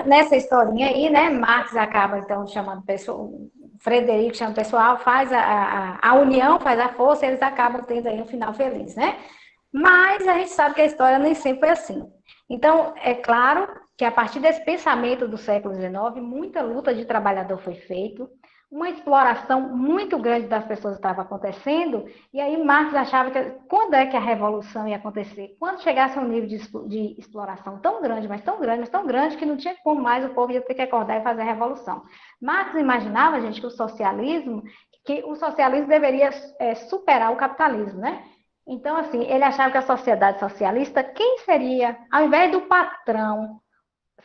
Speaker 2: nessa historinha aí, né, Marx acaba, então, chamando pessoal, Frederico chama o pessoal, faz a união, faz a força, e eles acabam tendo aí um final feliz, né? Mas a gente sabe que a história nem sempre foi assim. Então, é claro que a partir desse pensamento do século XIX, muita luta de trabalhador foi feita, uma exploração muito grande das pessoas estava acontecendo, e aí Marx achava que quando é que a revolução ia acontecer? Quando chegasse a um nível de exploração tão grande, mas tão grande, mas tão grande, que não tinha como mais o povo ia ter que acordar e fazer a revolução. Marx imaginava, gente, que o socialismo deveria superar o capitalismo, né? Então, assim, ele achava que a sociedade socialista, quem seria, ao invés do patrão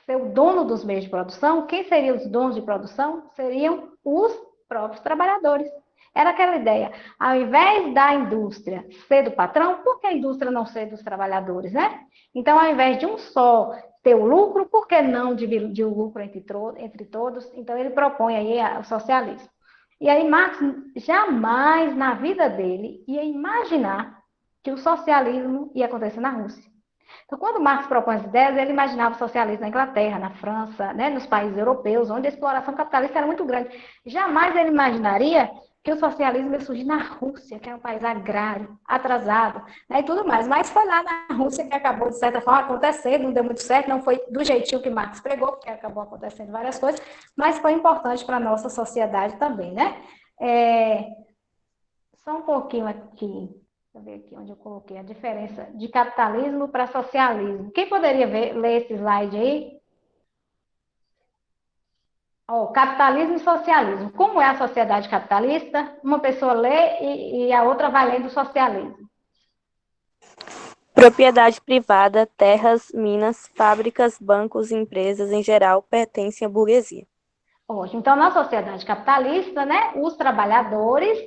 Speaker 2: ser o dono dos meios de produção, quem seriam os donos de produção? Seriam os próprios trabalhadores. Era aquela ideia. Ao invés da indústria ser do patrão, por que a indústria não ser dos trabalhadores, né? Então, ao invés de um só ter o lucro, por que não dividir o lucro entre todos? Então, ele propõe aí o socialismo. E aí, Marx jamais na vida dele ia imaginar que o socialismo ia acontecer na Rússia. Então, quando Marx propõe as ideias, ele imaginava o socialismo na Inglaterra, na França, né, nos países europeus, onde a exploração capitalista era muito grande. Jamais ele imaginaria que o socialismo ia surgir na Rússia, que é um país agrário, atrasado, né, e tudo mais. Mas foi lá na Rússia que acabou, de certa forma, acontecendo, não deu muito certo, não foi do jeitinho que Marx pregou, porque acabou acontecendo várias coisas, mas foi importante para a nossa sociedade também, né? Só um pouquinho aqui, deixa eu ver aqui onde eu coloquei a diferença de capitalismo para socialismo. Quem poderia ler esse slide aí? Capitalismo e socialismo. Como é a sociedade capitalista? Uma pessoa lê e a outra vai lendo o socialismo.
Speaker 3: Propriedade privada, terras, minas, fábricas, bancos e empresas em geral pertencem à burguesia.
Speaker 2: Então, na sociedade capitalista, né, os trabalhadores,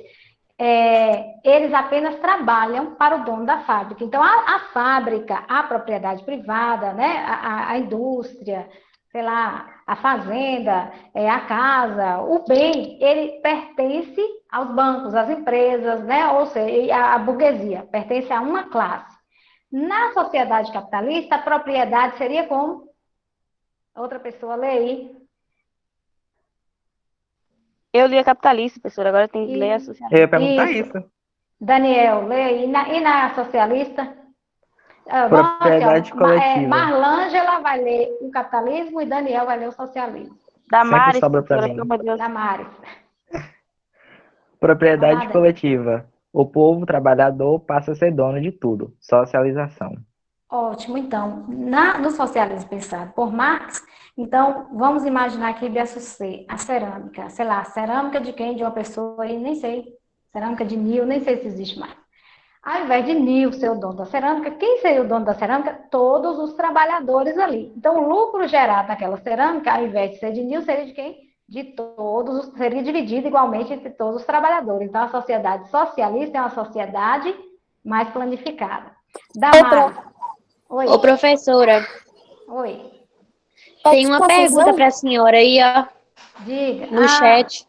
Speaker 2: eles apenas trabalham para o dono da fábrica. Então, a fábrica, a propriedade privada, né, a indústria, sei lá, a fazenda, a casa, o bem, ele pertence aos bancos, às empresas, né, ou seja, a burguesia, pertence a uma classe. Na sociedade capitalista, a propriedade seria como? Outra pessoa lê aí.
Speaker 3: Eu li a capitalista, professora, agora tem que ler a socialista.
Speaker 5: Eu ia perguntar isso.
Speaker 2: Daniel, lê aí. E na socialista?
Speaker 5: Propriedade coletiva.
Speaker 2: Marlângela vai ler o capitalismo e Daniel vai ler o socialismo.
Speaker 3: Damares,
Speaker 5: sobra pra
Speaker 3: professora,
Speaker 5: mim.
Speaker 3: pelo amor de Deus.
Speaker 2: Damares.
Speaker 5: Propriedade coletiva. O povo trabalhador passa a ser dono de tudo. Socialização.
Speaker 2: Ótimo, então, no socialismo pensado por Marx, então, vamos imaginar aqui, Biaçucê, a cerâmica, sei lá, cerâmica de quem? De uma pessoa aí, nem sei, cerâmica de Nil, nem sei se existe mais. Ao invés de Nil ser o dono da cerâmica, quem seria o dono da cerâmica? Todos os trabalhadores ali. Então, o lucro gerado naquela cerâmica, ao invés de ser de Nil, seria de quem? De todos, seria dividido igualmente entre todos os trabalhadores. Então, a sociedade socialista é uma sociedade mais planificada. Damares. Oi.
Speaker 1: Ô, professora,
Speaker 2: Oi.
Speaker 1: tem uma pergunta para a senhora aí, ó,
Speaker 2: Diga.
Speaker 1: no chat.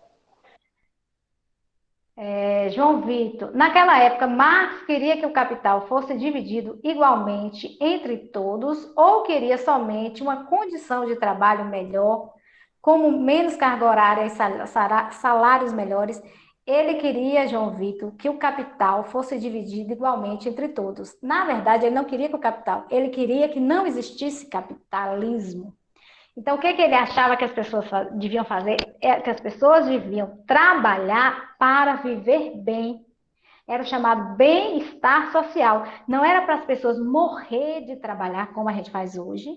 Speaker 2: João Vitor, naquela época, Marx queria que o capital fosse dividido igualmente entre todos ou queria somente uma condição de trabalho melhor, como menos carga horária e salários melhores. Ele queria, João Vitor, que o capital fosse dividido igualmente entre todos. Na verdade, ele não queria que o capital, ele queria que não existisse capitalismo. Então, o que ele achava que as pessoas deviam fazer? Que as pessoas deviam trabalhar para viver bem. Era o chamado bem-estar social. Não era para as pessoas morrer de trabalhar, como a gente faz hoje.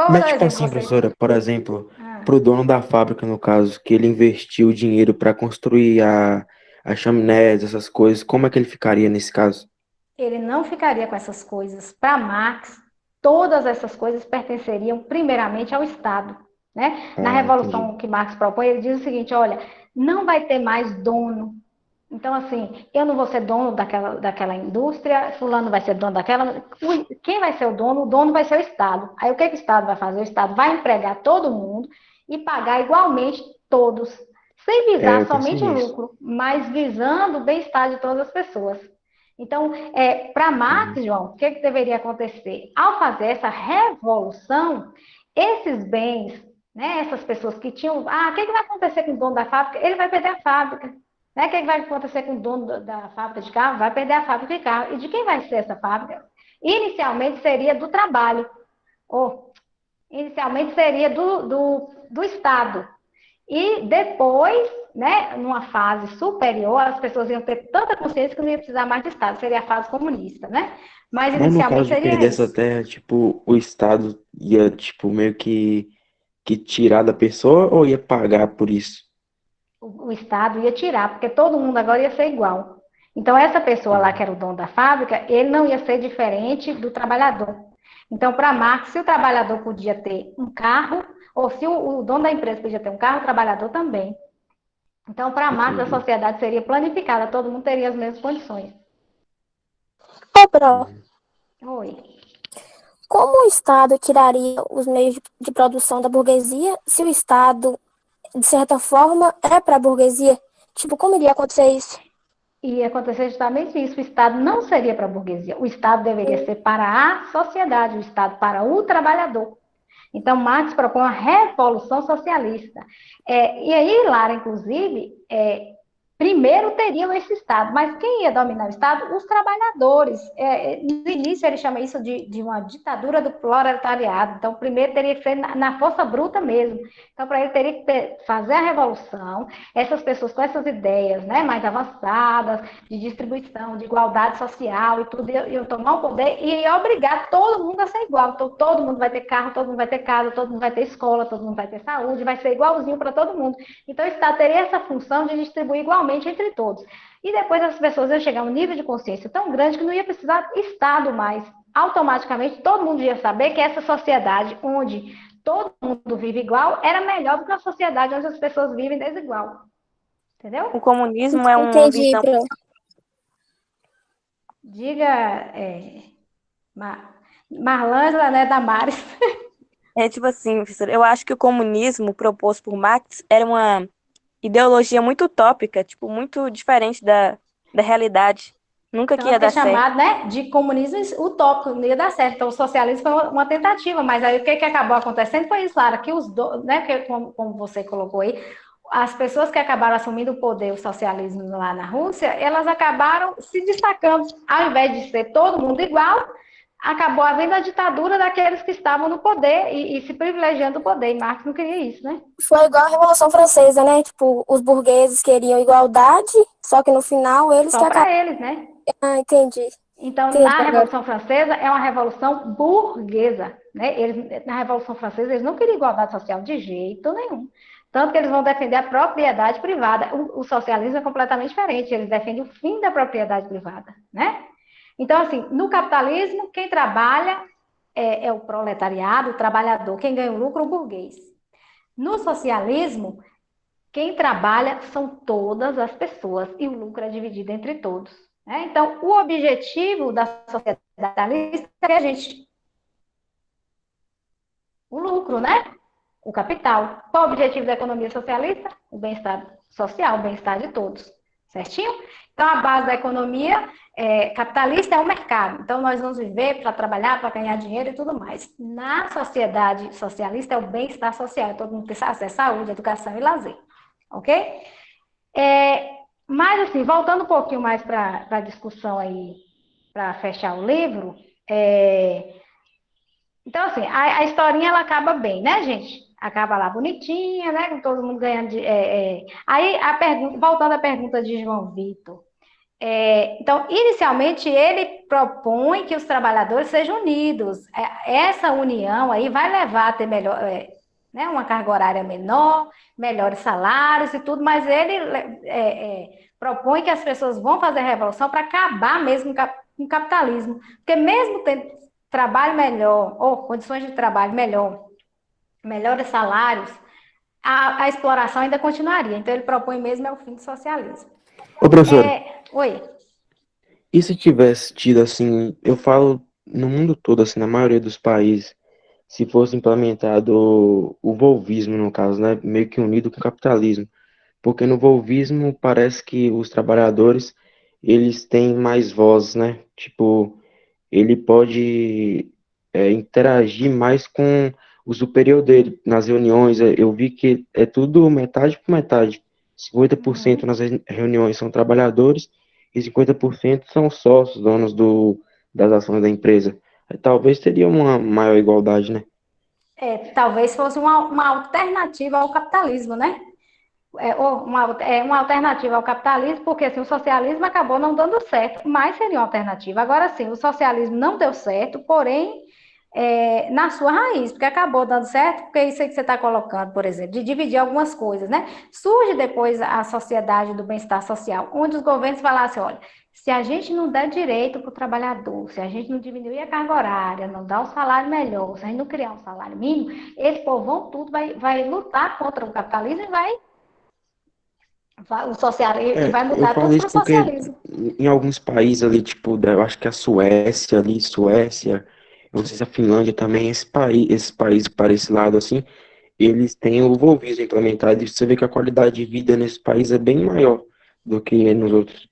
Speaker 8: Mas, tipo assim, professora, por exemplo, para o dono da fábrica, no caso, que ele investiu dinheiro para construir a chaminé, essas coisas, como é que ele ficaria nesse caso?
Speaker 2: Ele não ficaria com essas coisas. Para Marx, todas essas coisas pertenceriam primeiramente ao Estado, né? Na Revolução
Speaker 8: entendi.
Speaker 2: que Marx propõe, ele diz o seguinte, olha, não vai ter mais dono. Então, assim, eu não vou ser dono daquela indústria, fulano vai ser dono daquela. Quem vai ser o dono? O dono vai ser o Estado. Aí, o que o Estado vai fazer? O Estado vai empregar todo mundo e pagar igualmente todos, sem visar somente o lucro, mas visando o bem-estar de todas as pessoas. Então, para Marx, João, o que deveria acontecer? Ao fazer essa revolução, esses bens, né, essas pessoas que tinham... o que vai acontecer com o dono da fábrica? Ele vai perder a fábrica. Né? O que vai acontecer com o dono da fábrica de carro? Vai perder a fábrica de carro. E de quem vai ser essa fábrica? Inicialmente seria do trabalho. Inicialmente seria do Estado. E depois, né, numa fase superior, as pessoas iam ter tanta consciência que não ia precisar mais de Estado, seria a fase comunista, né? Mas
Speaker 8: no
Speaker 2: inicialmente
Speaker 8: caso de
Speaker 2: seria
Speaker 8: perder
Speaker 2: isso.
Speaker 8: essa terra, tipo, o Estado ia, tipo, meio que tirar da pessoa ou ia pagar por isso?
Speaker 2: O Estado ia tirar, porque todo mundo agora ia ser igual. Então, essa pessoa lá que era o dono da fábrica, ele não ia ser diferente do trabalhador. Então, para Marx, se o trabalhador podia ter um carro, ou se o dono da empresa podia ter um carro, o trabalhador também. Então, para Marx, a sociedade seria planificada, todo mundo teria as mesmas condições. Oi.
Speaker 6: Como o Estado tiraria os meios de produção da burguesia se o Estado, de certa forma, é para a burguesia? Tipo, como iria acontecer isso?
Speaker 2: Ia acontecer justamente isso. O Estado não seria para a burguesia. O Estado deveria ser para a sociedade, o Estado para o trabalhador. Então, Marx propõe uma revolução socialista. E aí, Lara, inclusive, primeiro teriam esse Estado, mas quem ia dominar o Estado? Os trabalhadores. No início ele chama isso de uma ditadura do proletariado. Então, primeiro teria que ser na força bruta mesmo. Então, para ele teria que fazer a revolução, essas pessoas com essas ideias, né, mais avançadas, de distribuição, de igualdade social e tudo, iam tomar o poder e ia obrigar todo mundo a ser igual. Então, todo mundo vai ter carro, todo mundo vai ter casa, todo mundo vai ter escola, todo mundo vai ter saúde, vai ser igualzinho para todo mundo. Então, o Estado teria essa função de distribuir igualmente entre todos. E depois as pessoas iam chegar a um nível de consciência tão grande que não ia precisar Estado mais. Automaticamente, todo mundo ia saber que essa sociedade onde todo mundo vive igual era melhor do que a sociedade onde as pessoas vivem desigual. Entendeu?
Speaker 3: O comunismo é uma
Speaker 6: Entendi,
Speaker 3: visão...
Speaker 6: Bruno.
Speaker 2: Diga, Marlângela, né, Damares.
Speaker 3: É tipo assim, professor, eu acho que o comunismo proposto por Marx era uma ideologia muito utópica, tipo, muito diferente da realidade. Nunca que ia
Speaker 2: Tanto que é
Speaker 3: dar certo.
Speaker 2: chamado, né, de comunismo utópico, não ia dar certo. Então, o socialismo foi uma tentativa, mas aí o que acabou acontecendo foi isso, Lara, que né, que como você colocou aí, as pessoas que acabaram assumindo o poder, o socialismo lá na Rússia, elas acabaram se destacando. Ao invés de ser todo mundo igual, acabou havendo a ditadura daqueles que estavam no poder e se privilegiando o poder. E Marx não queria isso, né?
Speaker 6: Foi igual a Revolução Francesa, né? Tipo, os burgueses queriam igualdade, só que no final eles
Speaker 2: Só
Speaker 6: que
Speaker 2: para
Speaker 6: acabaram.
Speaker 2: eles, né?
Speaker 6: Ah, entendi.
Speaker 2: Então,
Speaker 6: Entendi
Speaker 2: na
Speaker 6: agora.
Speaker 2: Revolução Francesa, é uma revolução burguesa. Né? Na Revolução Francesa, eles não queriam igualdade social de jeito nenhum. Tanto que eles vão defender a propriedade privada. O socialismo é completamente diferente. Eles defendem o fim da propriedade privada. Né? Então, assim, no capitalismo, quem trabalha é o proletariado, o trabalhador. Quem ganha o lucro, o burguês. No socialismo, quem trabalha são todas as pessoas e o lucro é dividido entre todos. Né? Então, o objetivo da sociedade capitalista é que a gente... O lucro, né? O capital. Qual o objetivo da economia socialista? O bem-estar social, o bem-estar de todos. Certinho? Então, a base da economia capitalista é o mercado. Então, nós vamos viver para trabalhar, para ganhar dinheiro e tudo mais. Na sociedade socialista é o bem-estar social. Todo mundo tem acesso à saúde, educação e lazer. Ok? Mas, assim, voltando um pouquinho mais para a discussão aí, para fechar o livro, então, assim, a historinha, ela acaba bem, né, gente? Acaba lá bonitinha, né, com todo mundo ganhando... Aí, voltando à pergunta de João Vitor, então, inicialmente, ele propõe que os trabalhadores sejam unidos. Essa união aí vai levar a ter melhor... né, uma carga horária menor, melhores salários e tudo, mas ele propõe que as pessoas vão fazer a revolução para acabar mesmo com o capitalismo. Porque mesmo tendo trabalho melhor, ou condições de trabalho melhor, melhores salários, a exploração ainda continuaria. Então, ele propõe mesmo o fim do socialismo.
Speaker 8: Ô, professora,
Speaker 2: Oi.
Speaker 8: e se tivesse tido, assim, eu falo no mundo todo, assim, na maioria dos países, se fosse implementado o volvismo, no caso, né, meio que unido com o capitalismo, porque no volvismo parece que os trabalhadores, eles têm mais voz, né, tipo, ele pode interagir mais com o superior dele nas reuniões. Eu vi que é tudo metade por metade. 50% nas reuniões são trabalhadores e 50% são sócios, donos das ações da empresa. Talvez teria uma maior igualdade, né?
Speaker 2: Talvez fosse uma alternativa ao capitalismo, né? Uma alternativa ao capitalismo, porque assim, o socialismo acabou não dando certo, mas seria uma alternativa. Agora sim, o socialismo não deu certo, porém, na sua raiz, porque acabou dando certo, porque isso aí que você está colocando, por exemplo, de dividir algumas coisas, né? Surge depois a sociedade do bem-estar social, onde os governos falassem, olha, se a gente não der direito para o trabalhador, se a gente não diminuir a carga horária, não dar um salário melhor, se a gente não criar um salário mínimo, esse povão tudo vai lutar contra o capitalismo e vai vai
Speaker 8: Eu
Speaker 2: mudar
Speaker 8: falo
Speaker 2: tudo para
Speaker 8: isso
Speaker 2: o
Speaker 8: porque
Speaker 2: socialismo.
Speaker 8: em alguns países ali, tipo, eu acho que a Suécia ali, Suécia, eu não sei se a Finlândia também, esses países para esse lado assim, eles têm o Volvis implementado e você vê que a qualidade de vida nesse país é bem maior do que nos outros.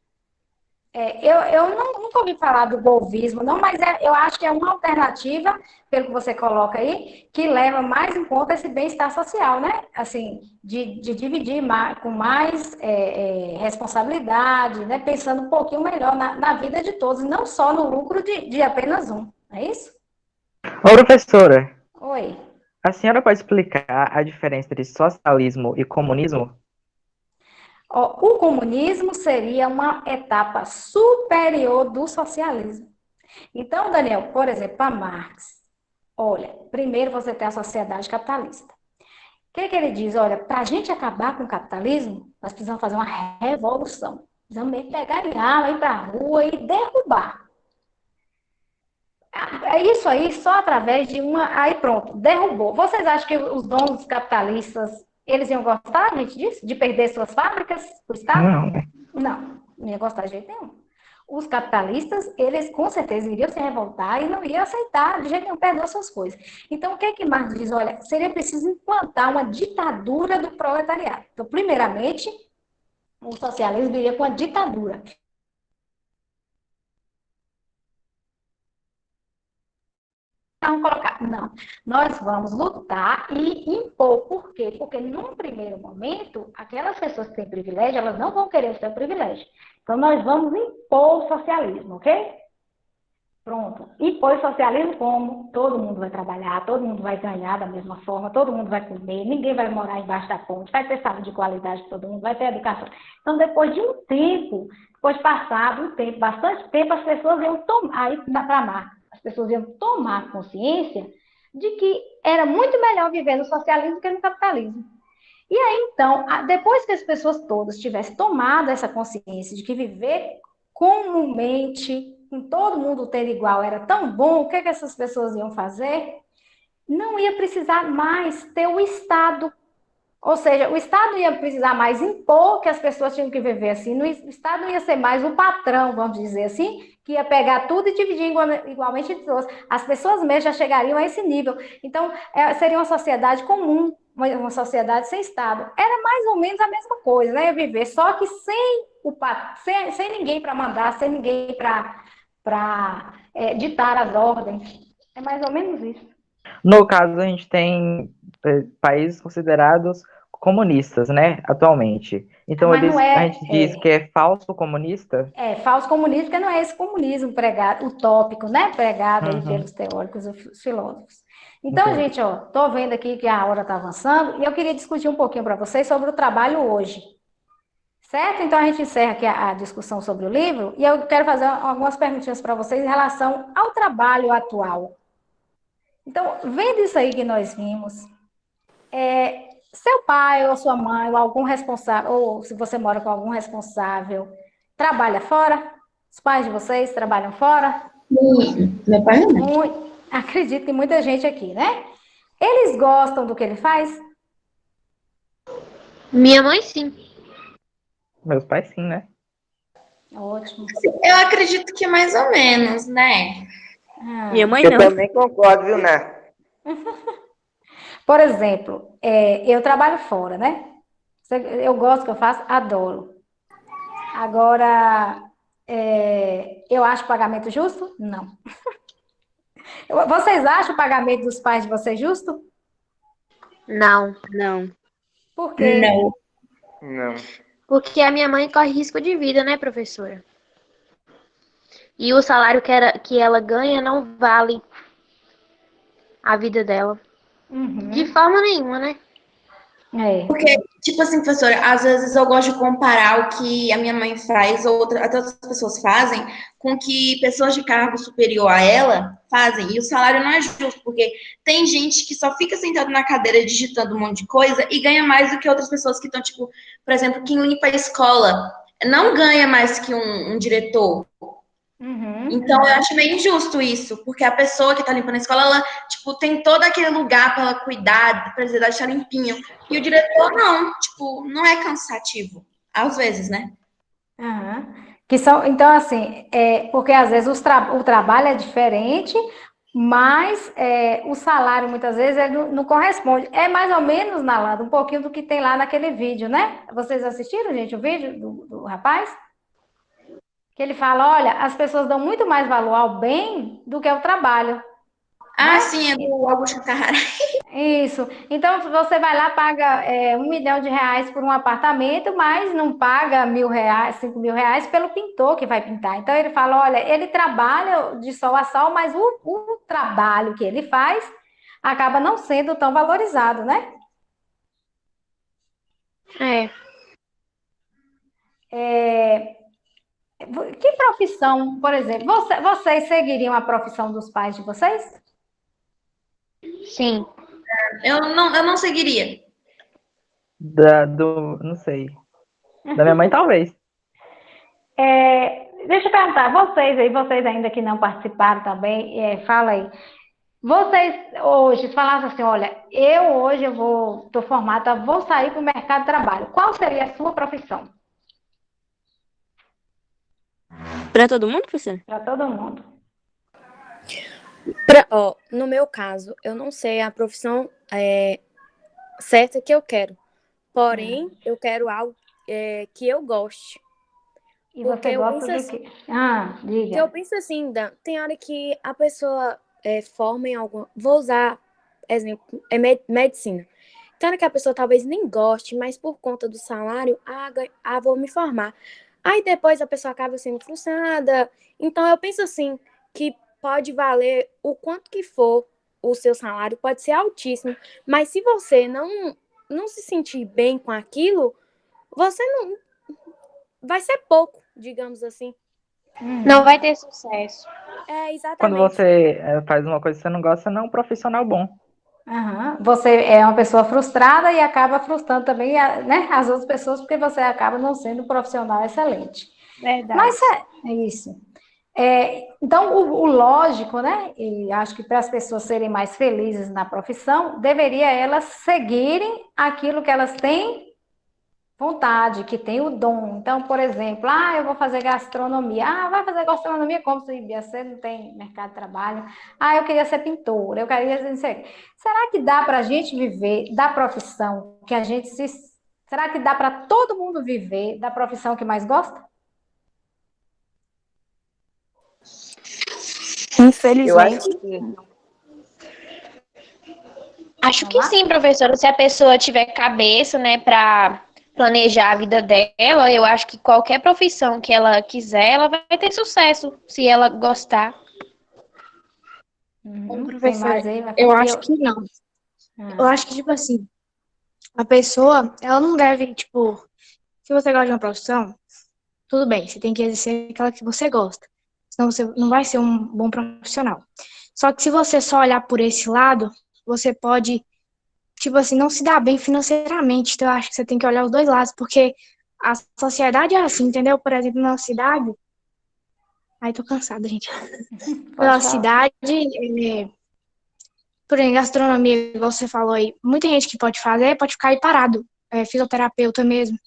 Speaker 2: Nunca ouvi falar do golvismo, não, mas eu acho que é uma alternativa, pelo que você coloca aí, que leva mais em conta esse bem-estar social, né? Assim, de dividir com mais responsabilidade, né? Pensando um pouquinho melhor na vida de todos, e não só no lucro de apenas um, não é isso?
Speaker 5: Ô, professora,
Speaker 2: Oi.
Speaker 5: a senhora pode explicar a diferença entre socialismo e comunismo?
Speaker 2: Ó, o comunismo seria uma etapa superior do socialismo. Então, Daniel, por exemplo, para Marx, olha, primeiro você tem a sociedade capitalista. O que ele diz? Olha, para a gente acabar com o capitalismo, nós precisamos fazer uma revolução. Precisamos mesmo pegar em arma, ir para a rua e derrubar. É isso aí, só através de uma... Aí pronto, derrubou. Vocês acham que os donos capitalistas, eles iam gostar, gente, disso? De perder suas fábricas para o Estado?
Speaker 5: Não, né?
Speaker 2: Não ia gostar de jeito nenhum. Os capitalistas, eles com certeza iriam se revoltar e não iriam aceitar de jeito nenhum perder suas coisas. Então, o que é que Marx diz? Olha, seria preciso implantar uma ditadura do proletariado. Então, primeiramente, o socialismo iria com a ditadura. Vamos colocar, não, nós vamos lutar e impor. Por quê? Porque num primeiro momento, aquelas pessoas que têm privilégio, elas não vão querer o seu privilégio. Então, nós vamos impor o socialismo, ok? Pronto. Impor o socialismo como? Todo mundo vai trabalhar, todo mundo vai ganhar da mesma forma, todo mundo vai comer, ninguém vai morar embaixo da ponte, vai ter saúde de qualidade para todo mundo, vai ter educação. Então, depois de um tempo, depois de passado um tempo, bastante tempo, as pessoas iam tomar, aí para Marx, as pessoas iam tomar consciência de que era muito melhor viver no socialismo do que no capitalismo. E aí, então, depois que as pessoas todas tivessem tomado essa consciência de que viver comumente, com todo mundo ter igual, era tão bom, o que essas pessoas iam fazer? Não ia precisar mais ter o Estado. Ou seja, o Estado ia precisar mais impor que as pessoas tinham que viver assim. O Estado não ia ser mais o patrão, vamos dizer assim, que ia pegar tudo e dividir igualmente entre todos. As pessoas mesmo já chegariam a esse nível. Então, seria uma sociedade comum, uma sociedade sem Estado. Era mais ou menos a mesma coisa, né? Viver, só que sem ninguém para mandar, sem ninguém para ditar as ordens. É mais ou menos isso.
Speaker 5: No caso, a gente tem países considerados comunistas, né, atualmente. Então,
Speaker 2: Mas não
Speaker 5: a gente diz que é falso comunista?
Speaker 2: É, falso comunismo, porque não é esse comunismo pregado, utópico, né? Pregado aí
Speaker 5: Uhum.
Speaker 2: pelos teóricos e filósofos. Então,
Speaker 5: Entendi.
Speaker 2: gente, ó, tô vendo aqui que a hora está avançando e eu queria discutir um pouquinho para vocês sobre o trabalho hoje. Certo? Então, a gente encerra aqui a discussão sobre o livro e eu quero fazer algumas perguntinhas para vocês em relação ao trabalho atual. Então, vendo isso aí que nós vimos, seu pai ou sua mãe ou algum responsável, ou se você mora com algum responsável, trabalha fora? Os pais de vocês trabalham fora?
Speaker 7: Meu pai não.
Speaker 2: Acredito que muita gente aqui, né? Eles gostam do que ele faz?
Speaker 1: Minha mãe, sim.
Speaker 5: Meus pais sim, né?
Speaker 2: Ótimo.
Speaker 7: Eu acredito que mais ou menos, né?
Speaker 3: Minha mãe
Speaker 4: Eu
Speaker 3: não.
Speaker 4: também concordo, viu, Né?
Speaker 2: Por exemplo, eu trabalho fora, né? Eu gosto do que eu faço, adoro. Agora, eu acho o pagamento justo? Não. Vocês acham o pagamento dos pais de vocês justo?
Speaker 1: Não.
Speaker 3: Não.
Speaker 2: Por quê?
Speaker 7: Não.
Speaker 4: Não.
Speaker 1: Porque a minha mãe corre risco de vida, né, professora? E o salário que ela ganha não vale a vida dela.
Speaker 2: Uhum.
Speaker 1: De forma nenhuma, né?
Speaker 7: Porque, tipo assim, professora, às vezes eu gosto de comparar o que a minha mãe faz, ou até outras pessoas fazem, com o que pessoas de cargo superior a ela fazem. E o salário não é justo, porque tem gente que só fica sentado na cadeira digitando um monte de coisa e ganha mais do que outras pessoas que estão, tipo, por exemplo, quem limpa a escola não ganha mais que um diretor.
Speaker 2: Uhum.
Speaker 7: Então, eu acho meio injusto isso, porque a pessoa que tá limpando a escola, ela, tipo, tem todo aquele lugar para ela cuidar, para deixar limpinho. E o diretor, não, tipo, não é cansativo. Às vezes, né?
Speaker 2: Uhum. Então, assim, porque às vezes o trabalho é diferente, mas o salário, muitas vezes, ele não corresponde. É mais ou menos, Nalanda, um pouquinho do que tem lá naquele vídeo, né? Vocês assistiram, gente, o vídeo do rapaz? Que ele fala, olha, as pessoas dão muito mais valor ao bem do que ao trabalho,
Speaker 7: Ah,
Speaker 2: né?
Speaker 7: sim, é do Augusto Carrara.
Speaker 2: Isso. Então, você vai lá, paga R$ 1 milhão por um apartamento, mas não paga R$ 1.000, R$ 5.000 pelo pintor que vai pintar. Então, ele fala, olha, ele trabalha de sol a sol, mas o trabalho que ele faz acaba não sendo tão valorizado, né?
Speaker 6: É.
Speaker 2: Que profissão, por exemplo, vocês seguiriam a profissão dos pais de vocês?
Speaker 6: Sim.
Speaker 7: Eu não seguiria.
Speaker 5: Não sei. Da minha mãe, talvez.
Speaker 2: Deixa eu perguntar, vocês ainda que não participaram também, fala aí. Vocês hoje, se falassem assim, olha, estou formada, vou sair para o mercado de trabalho. Qual seria a sua profissão?
Speaker 3: Para todo mundo, professor?
Speaker 2: Para todo mundo.
Speaker 9: No meu caso, eu não sei a profissão certa que eu quero. Porém, eu quero algo que eu goste.
Speaker 2: E
Speaker 9: Porque
Speaker 2: você
Speaker 9: eu
Speaker 2: gosta
Speaker 9: penso
Speaker 2: do
Speaker 9: assim,
Speaker 2: quê?
Speaker 9: porque
Speaker 2: Diga.
Speaker 9: eu penso assim, tem hora que a pessoa forma em alguma... Vou usar exemplo, medicina. Tem hora que a pessoa talvez nem goste, mas por conta do salário, vou me formar. Aí depois a pessoa acaba sendo frustrada. Então eu penso assim, que pode valer o quanto que for o seu salário, pode ser altíssimo, mas se você não se sentir bem com aquilo, você não... Vai ser pouco, digamos assim.
Speaker 6: Não vai ter sucesso.
Speaker 5: Quando
Speaker 9: Exatamente.
Speaker 5: você faz uma coisa que você não gosta, não é um profissional bom.
Speaker 2: Você é uma pessoa frustrada e acaba frustrando também, né, as outras pessoas, porque você acaba não sendo um profissional excelente.
Speaker 6: Verdade.
Speaker 2: Mas é isso. Então, o lógico, né? E acho que para as pessoas serem mais felizes na profissão, deveria elas seguirem aquilo que elas têm vontade, que tem o dom. Então, por exemplo, eu vou fazer gastronomia. Vai fazer gastronomia como se você não tem mercado de trabalho. Eu queria ser pintora, eu queria não sei. Será que dá para a gente viver da profissão que a gente se... Será que dá para todo mundo viver da profissão que mais gosta?
Speaker 5: Eu acho
Speaker 3: Infelizmente.
Speaker 5: que
Speaker 6: Acho que sim, professora. Se a pessoa tiver cabeça, né, para planejar a vida dela, eu acho que qualquer profissão que ela quiser, ela vai ter sucesso, se ela gostar.
Speaker 2: Tem
Speaker 10: Professora,
Speaker 2: mais aí?
Speaker 10: eu acho que não. Eu acho que, tipo assim, a pessoa, ela não deve, tipo, se você gosta de uma profissão, tudo bem, você tem que exercer aquela que você gosta. Senão você não vai ser um bom profissional. Só que se você só olhar por esse lado, você pode, tipo assim, não se dar bem financeiramente. Então, eu acho que você tem que olhar os dois lados, porque a sociedade é assim, entendeu? Por exemplo, na cidade. Ai, tô cansada, gente. Na cidade, por exemplo, gastronomia, igual você falou aí, muita gente que pode fazer, pode ficar aí parado. Fisioterapeuta mesmo.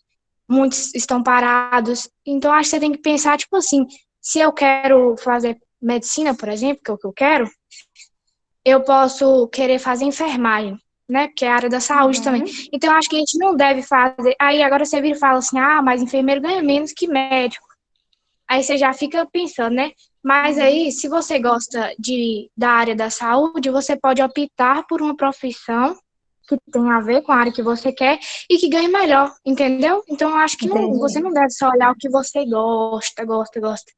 Speaker 10: Muitos estão parados. Então, acho que você tem que pensar, tipo assim, se eu quero fazer medicina, por exemplo, que é o que eu quero, eu posso querer fazer enfermagem, né? Porque é a área da saúde também. Então, eu acho que a gente não deve fazer. Aí, agora você vira e fala assim, mas enfermeiro ganha menos que médico. Aí você já fica pensando, né? Mas aí, se você gosta da área da saúde, você pode optar por uma profissão que tem a ver com a área que você quer e que ganhe melhor, entendeu? Então, eu acho que você não deve só olhar o que você gosta.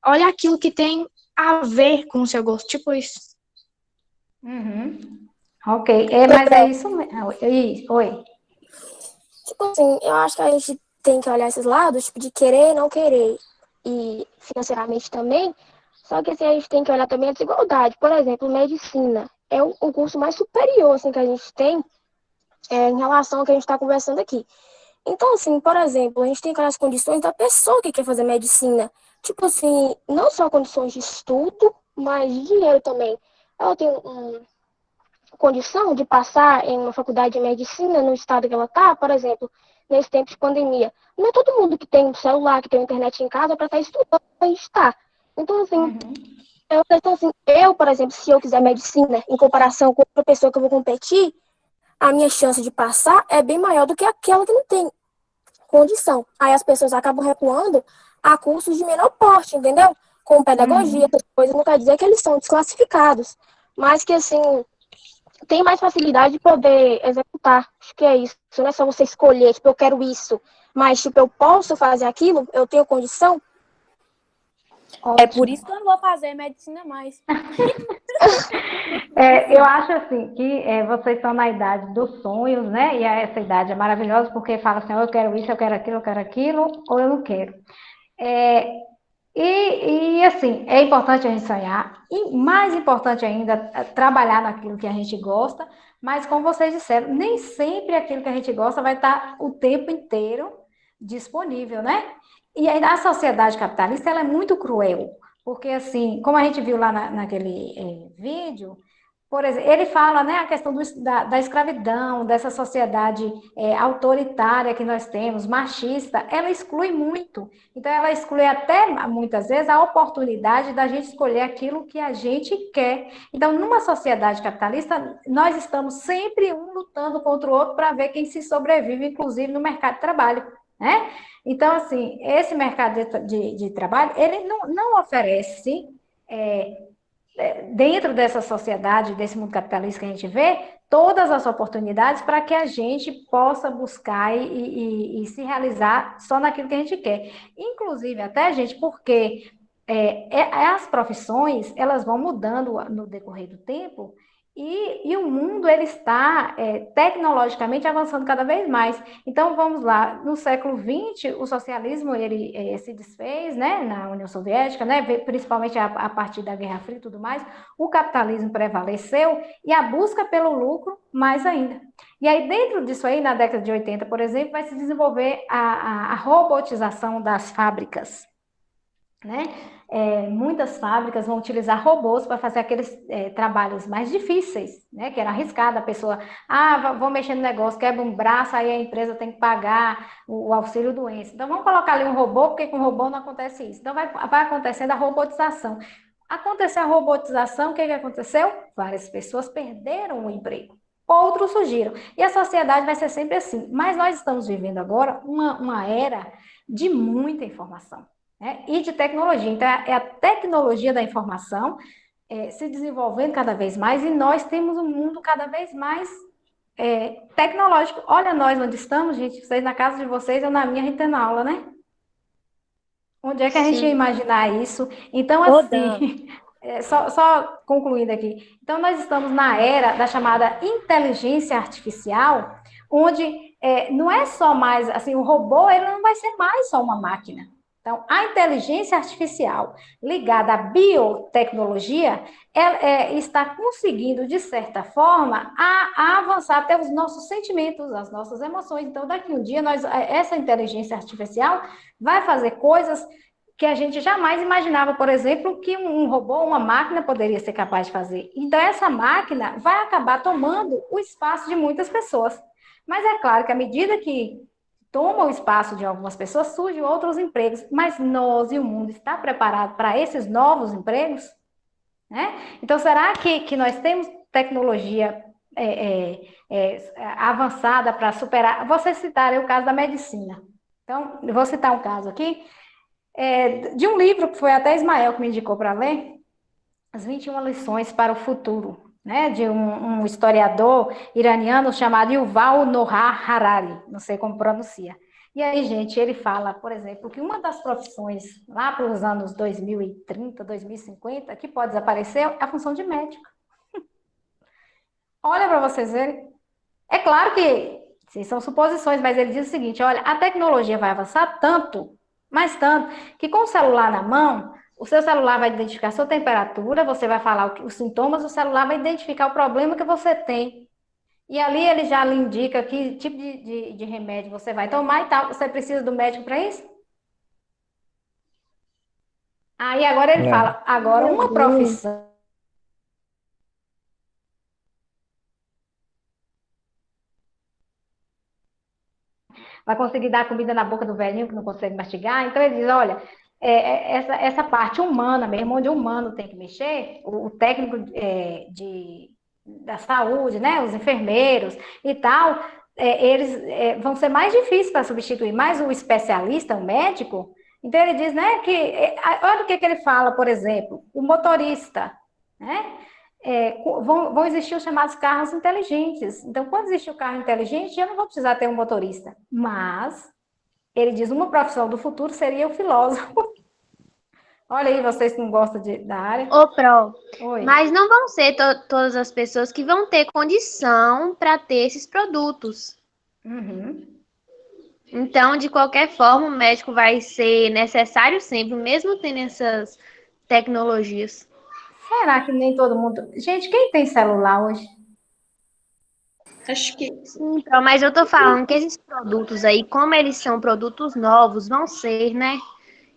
Speaker 10: Olha aquilo que tem a ver com o seu gosto, tipo isso.
Speaker 2: Ok, mas é isso mesmo. Oi.
Speaker 6: Tipo assim, eu acho que a gente tem que olhar esses lados, tipo, de querer e não querer. E financeiramente também. Só que assim, a gente tem que olhar também a desigualdade. Por exemplo, medicina é o curso mais superior assim, que a gente tem em relação ao que a gente está conversando aqui. Então, assim, por exemplo, a gente tem que olhar as condições da pessoa que quer fazer medicina. Tipo assim, não só condições de estudo, mas de dinheiro também. Ela tem condição de passar em uma faculdade de medicina no estado que ela está, por exemplo, nesse tempo de pandemia. Não é todo mundo que tem um celular, que tem internet em casa para estar estudando, para estar. Então, assim, eu, por exemplo, se eu quiser medicina, em comparação com outra pessoa que eu vou competir, a minha chance de passar é bem maior do que aquela que não tem condição. Aí as pessoas acabam recuando a cursos de menor porte, entendeu? Com pedagogia, essas coisas, não quer dizer que eles são desclassificados, mas que, assim, tem mais facilidade de poder executar. Acho que é isso. Não é só você escolher, tipo, eu quero isso, mas, tipo, eu posso fazer aquilo, eu tenho condição.
Speaker 9: É por isso que eu não vou fazer medicina mais.
Speaker 2: Eu acho assim que vocês estão na idade dos sonhos, né? E essa idade é maravilhosa porque fala assim, eu quero isso, eu quero aquilo, ou eu não quero. Assim, é importante a gente sonhar, e mais importante ainda, trabalhar naquilo que a gente gosta, mas como vocês disseram, nem sempre aquilo que a gente gosta vai estar o tempo inteiro disponível, né? E aí, a sociedade capitalista, ela é muito cruel, porque assim, como a gente viu lá naquele vídeo, por exemplo, ele fala, né, a questão da escravidão, dessa sociedade autoritária que nós temos, machista, ela exclui muito. Então, ela exclui até, muitas vezes, a oportunidade da gente escolher aquilo que a gente quer. Então, numa sociedade capitalista, nós estamos sempre um lutando contra o outro para ver quem se sobrevive, inclusive no mercado de trabalho, né? Então, assim, esse mercado de trabalho, ele não oferece... dentro dessa sociedade, desse mundo capitalista que a gente vê, todas as oportunidades para que a gente possa buscar e se realizar só naquilo que a gente quer. Inclusive, até, gente, porque as profissões, elas vão mudando no decorrer do tempo, e o mundo, ele está tecnologicamente avançando cada vez mais. Então, vamos lá, no século XX, o socialismo, ele se desfez, né, na União Soviética, né, principalmente a partir da Guerra Fria e tudo mais, o capitalismo prevaleceu e a busca pelo lucro mais ainda. E aí, dentro disso aí, na década de 80, por exemplo, vai se desenvolver a robotização das fábricas, né? Muitas fábricas vão utilizar robôs para fazer aqueles trabalhos mais difíceis, né? Que era arriscado, a pessoa, vou mexer no negócio, quebra um braço, aí a empresa tem que pagar o auxílio doença. Então, vamos colocar ali um robô, porque com robô não acontece isso. Então, vai acontecendo a robotização. Aconteceu a robotização, o que aconteceu? Várias pessoas perderam o emprego. Outros surgiram. E a sociedade vai ser sempre assim. Mas nós estamos vivendo agora uma era de muita informação. E de tecnologia. Então, é a tecnologia da informação se desenvolvendo cada vez mais, e nós temos um mundo cada vez mais tecnológico. Olha nós onde estamos, gente, vocês na casa de vocês, eu na minha, a gente tá na aula, né? Onde é que a gente ia imaginar isso? Então, assim, só concluindo aqui. Então, nós estamos na era da chamada inteligência artificial, onde não é só mais, assim, o robô, ele não vai ser mais só uma máquina. Então, a inteligência artificial ligada à biotecnologia, ela está conseguindo, de certa forma, a avançar até os nossos sentimentos, as nossas emoções. Então, daqui um dia, essa inteligência artificial vai fazer coisas que a gente jamais imaginava, por exemplo, que um robô, uma máquina poderia ser capaz de fazer. Então, essa máquina vai acabar tomando o espaço de muitas pessoas. Mas é claro que à medida que toma o espaço de algumas pessoas, surgem outros empregos, mas nós e o mundo está preparado para esses novos empregos? Né? Então, será que nós temos tecnologia avançada para superar? Vocês citaram o caso da medicina. Então, eu vou citar um caso aqui, de um livro que foi até Ismael que me indicou para ler, As 21 Lições para o Futuro, né, de um historiador iraniano chamado Yuval Noah Harari, não sei como pronuncia. E aí, gente, ele fala, por exemplo, que uma das profissões lá para os anos 2030, 2050, que pode desaparecer é a função de médico. Olha para vocês verem. É claro que são suposições, mas ele diz o seguinte, olha, a tecnologia vai avançar tanto, mas tanto, que com o celular na mão, o seu celular vai identificar a sua temperatura, você vai falar os sintomas, o celular vai identificar o problema que você tem. E ali ele já lhe indica que tipo de remédio você vai tomar e tal. Você precisa do médico para isso? Aí agora ele fala, agora uma profissão. Vai conseguir dar comida na boca do velhinho que não consegue mastigar. Então ele diz, olha, essa parte humana mesmo, onde o humano tem que mexer, o técnico da saúde, né, os enfermeiros e tal, eles vão ser mais difíceis para substituir, mas o especialista, o médico, Então, ele diz, né, olha o que ele fala, por exemplo, o motorista, né? Vão existir os chamados carros inteligentes. Então, quando existir o carro inteligente, eu não vou precisar ter um motorista. Mas, ele diz, uma profissão do futuro seria o filósofo. Olha aí, vocês que não gostam da área.
Speaker 11: Ô, Pro,
Speaker 2: Oi.
Speaker 11: mas não vão ser todas as pessoas que vão ter condição para ter esses produtos.
Speaker 2: Uhum.
Speaker 11: Então, de qualquer forma, o médico vai ser necessário sempre, mesmo tendo essas tecnologias.
Speaker 2: Será que nem todo mundo... Gente, quem tem celular hoje?
Speaker 7: Acho que
Speaker 11: Então, mas eu tô falando que esses produtos aí, como eles são produtos novos, vão ser, né?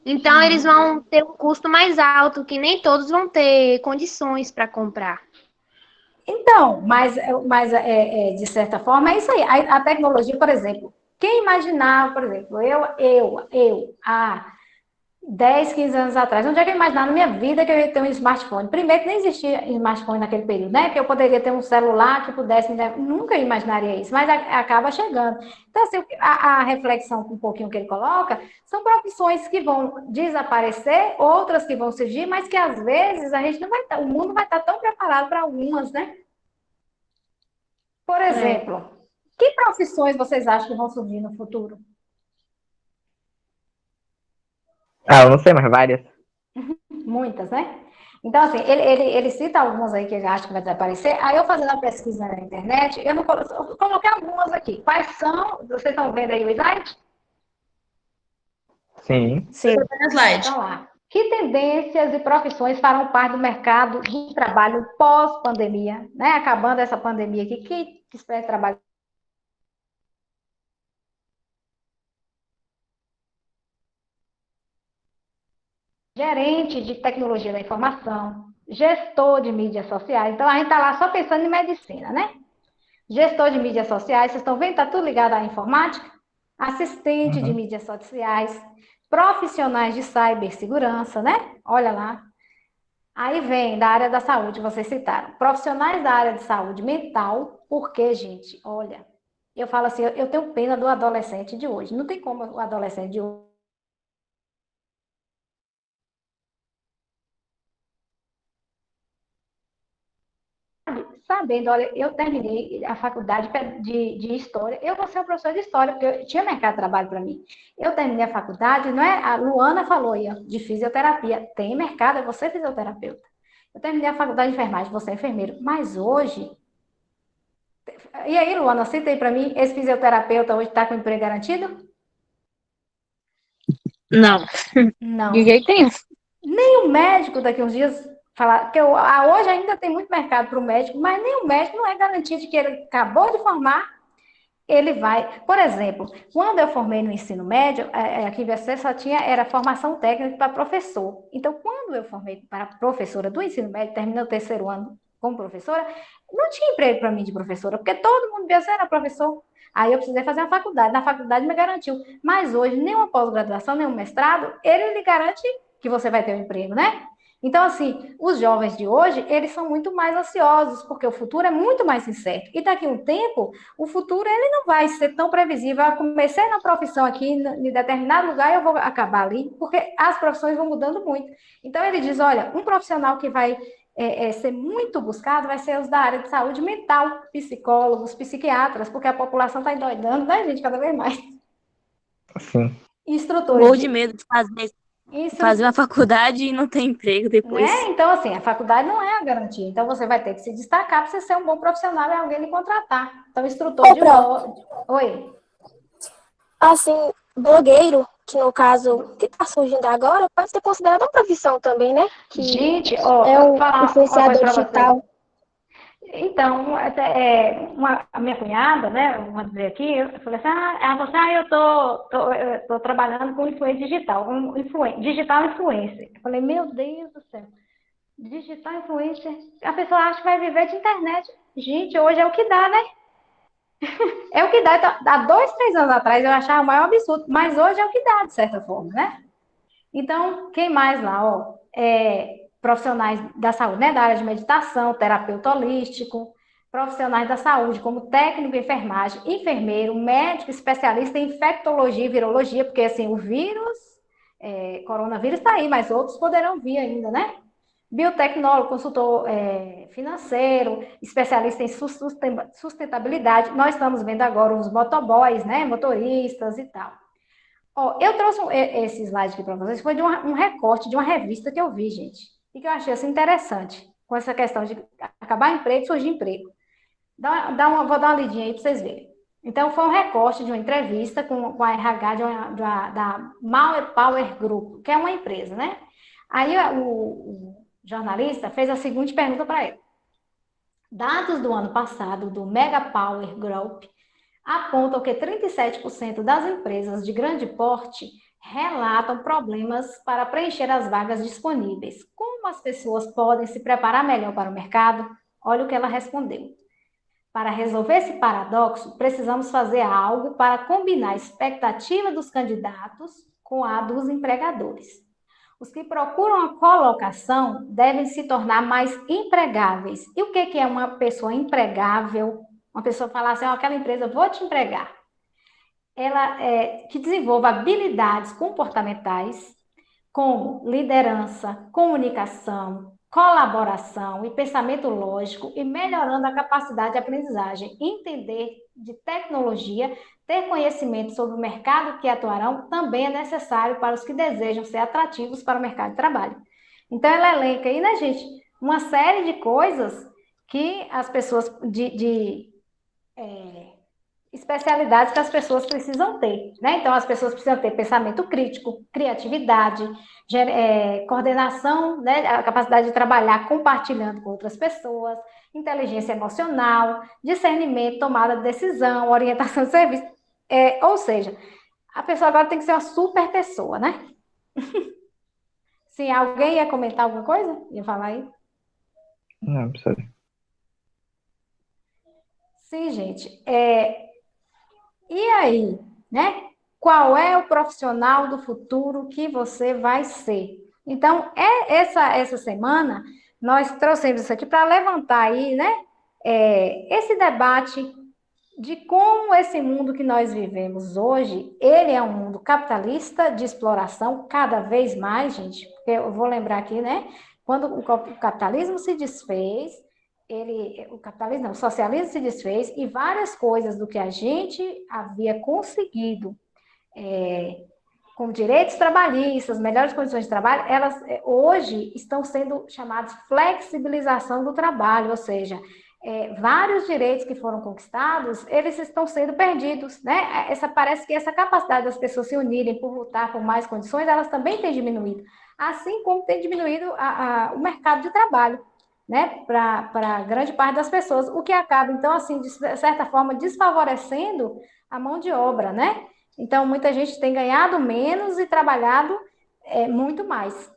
Speaker 11: Então, eles vão ter um custo mais alto, que nem todos vão ter condições para comprar.
Speaker 2: Então, mas de certa forma, é isso aí. A tecnologia, por exemplo, quem imaginava, por exemplo, há 10, 15 anos atrás, onde é que eu imaginava na minha vida que eu ia ter um smartphone? Primeiro que nem existia smartphone naquele período, né? Que eu poderia ter um celular que pudesse me dar... Nunca imaginaria isso, mas acaba chegando. Então, assim, a reflexão um pouquinho que ele coloca são profissões que vão desaparecer, outras que vão surgir, mas que às vezes a gente não vai estar, o mundo vai estar tão preparado para algumas, né? Por exemplo, que profissões vocês acham que vão surgir no futuro?
Speaker 5: Eu não sei, mas várias.
Speaker 2: Muitas, né? Então, assim, ele cita algumas aí que ele acha que vai desaparecer. Aí eu fazendo a pesquisa na internet, eu coloquei algumas aqui. Quais são? Vocês estão vendo aí o slide?
Speaker 5: Sim.
Speaker 7: slide.
Speaker 2: Então, lá. Que tendências e profissões farão parte do mercado de trabalho pós-pandemia, né? Acabando essa pandemia aqui, que espécie de trabalho? Gerente de tecnologia da informação, gestor de mídias sociais. Então, a gente está lá só pensando em medicina, né? Gestor de mídias sociais, vocês estão vendo? Está tudo ligado à informática? Assistente de mídias sociais, profissionais de cibersegurança, né? Olha lá. Aí vem da área da saúde, vocês citaram. Profissionais da área de saúde mental, porque, gente, olha, eu falo assim, eu tenho pena do adolescente de hoje. Não tem como o adolescente de hoje sabendo, olha, eu terminei a faculdade de História, eu vou ser uma professora de História, porque eu tinha mercado de trabalho para mim. Eu terminei a faculdade, não é? A Luana falou aí, ó, de fisioterapia, tem mercado, eu vou ser fisioterapeuta. Eu terminei a faculdade de enfermagem, vou ser enfermeiro, mas hoje... E aí, Luana, cita aí para mim, esse fisioterapeuta hoje está com emprego garantido?
Speaker 9: Não.
Speaker 2: Não.
Speaker 9: De jeito nenhum.
Speaker 2: Nem o médico daqui uns dias falar, que hoje ainda tem muito mercado para o médico, mas nem o médico não é garantia de que ele acabou de formar, ele vai. Por exemplo, quando eu formei no ensino médio, aqui em você só era formação técnica para professor. Então, quando eu formei para professora do ensino médio, terminei o terceiro ano como professora, não tinha emprego para mim de professora, porque todo mundo via, era professor. Aí eu precisei fazer a faculdade, na faculdade me garantiu. Mas hoje, nem uma pós-graduação, nem um mestrado, ele lhe garante que você vai ter um emprego, né? Então, assim, os jovens de hoje, eles são muito mais ansiosos, porque o futuro é muito mais incerto. E daqui a um tempo, o futuro ele não vai ser tão previsível. Eu comecei na profissão aqui, em determinado lugar, eu vou acabar ali, porque as profissões vão mudando muito. Então, ele diz, olha, um profissional que vai ser muito buscado vai ser os da área de saúde mental, psicólogos, psiquiatras, porque a população está endoidando, né, gente, cada vez mais.
Speaker 5: Sim.
Speaker 2: Instrutores.
Speaker 3: Morro de medo de fazer uma faculdade e não ter emprego depois.
Speaker 2: Né? Então, assim, a faculdade não é a garantia. Então, você vai ter que se destacar para você ser um bom profissional e alguém lhe contratar. Então, instrutor de voz. Oi.
Speaker 6: Assim, blogueiro, que no caso, que está surgindo agora, pode ser considerado uma profissão também, né? Que
Speaker 2: gente,
Speaker 6: é um influenciador digital.
Speaker 2: Então, a minha cunhada, né, vamos dizer aqui, eu falei assim, eu tô trabalhando com influência digital, digital influencer. Eu falei, meu Deus do céu, digital influencer, a pessoa acha que vai viver de internet. Gente, hoje é o que dá, né? É o que dá. Então, há 2, 3 anos atrás eu achava o maior absurdo, mas hoje é o que dá, de certa forma, né? Então, quem mais lá, ó, profissionais da saúde, né, da área de meditação, terapeuta holístico, profissionais da saúde, como técnico de enfermagem, enfermeiro, médico especialista em infectologia e virologia, porque, assim, o vírus, coronavírus está aí, mas outros poderão vir ainda, né? Biotecnólogo, consultor financeiro, especialista em sustentabilidade. Nós estamos vendo agora os motoboys, né? Motoristas e tal. Ó, eu trouxe esse slide aqui para vocês, foi de um recorte de uma revista que eu vi, gente, e que eu achei assim, interessante, com essa questão de acabar emprego e surgir emprego. Vou dar uma lidinha aí para vocês verem. Então, foi um recorte de uma entrevista com a RH da Mauer Power Group, que é uma empresa, né? Aí o jornalista fez a seguinte pergunta para ele. Dados do ano passado do Mega Power Group apontam que 37% das empresas de grande porte relatam problemas para preencher as vagas disponíveis. Como as pessoas podem se preparar melhor para o mercado? Olha o que ela respondeu. Para resolver esse paradoxo, precisamos fazer algo para combinar a expectativa dos candidatos com a dos empregadores. Os que procuram a colocação devem se tornar mais empregáveis. E o que é uma pessoa empregável? Uma pessoa falar assim, aquela empresa, vou te empregar. Ela que desenvolva habilidades comportamentais, como liderança, comunicação, colaboração e pensamento lógico, e melhorando a capacidade de aprendizagem, entender de tecnologia, ter conhecimento sobre o mercado que atuarão, também é necessário para os que desejam ser atrativos para o mercado de trabalho. Então, ela elenca aí, né, gente, uma série de coisas que as pessoas, especialidades que as pessoas precisam ter, né? Então, as pessoas precisam ter pensamento crítico, criatividade, coordenação, né? A capacidade de trabalhar compartilhando com outras pessoas, inteligência emocional, discernimento, tomada de decisão, orientação de serviço. Ou seja, a pessoa agora tem que ser uma super pessoa, né? Sim, alguém ia comentar alguma coisa? Ia falar aí?
Speaker 5: Não, professor.
Speaker 2: Sim, gente. E aí, né? Qual é o profissional do futuro que você vai ser? Então, essa semana, nós trouxemos isso aqui para levantar aí, né? Esse debate de como esse mundo que nós vivemos hoje, ele é um mundo capitalista, de exploração, cada vez mais, gente, porque eu vou lembrar aqui, né? Quando o capitalismo se desfez, o socialismo se desfez, e várias coisas do que a gente havia conseguido com direitos trabalhistas, melhores condições de trabalho, elas hoje estão sendo chamadas flexibilização do trabalho, ou seja, vários direitos que foram conquistados, eles estão sendo perdidos, né? Parece que essa capacidade das pessoas se unirem por lutar por mais condições, elas também têm diminuído, assim como tem diminuído o mercado de trabalho, né, para grande parte das pessoas, o que acaba, então, assim, de certa forma, desfavorecendo a mão de obra, né? Então, muita gente tem ganhado menos e trabalhado muito mais.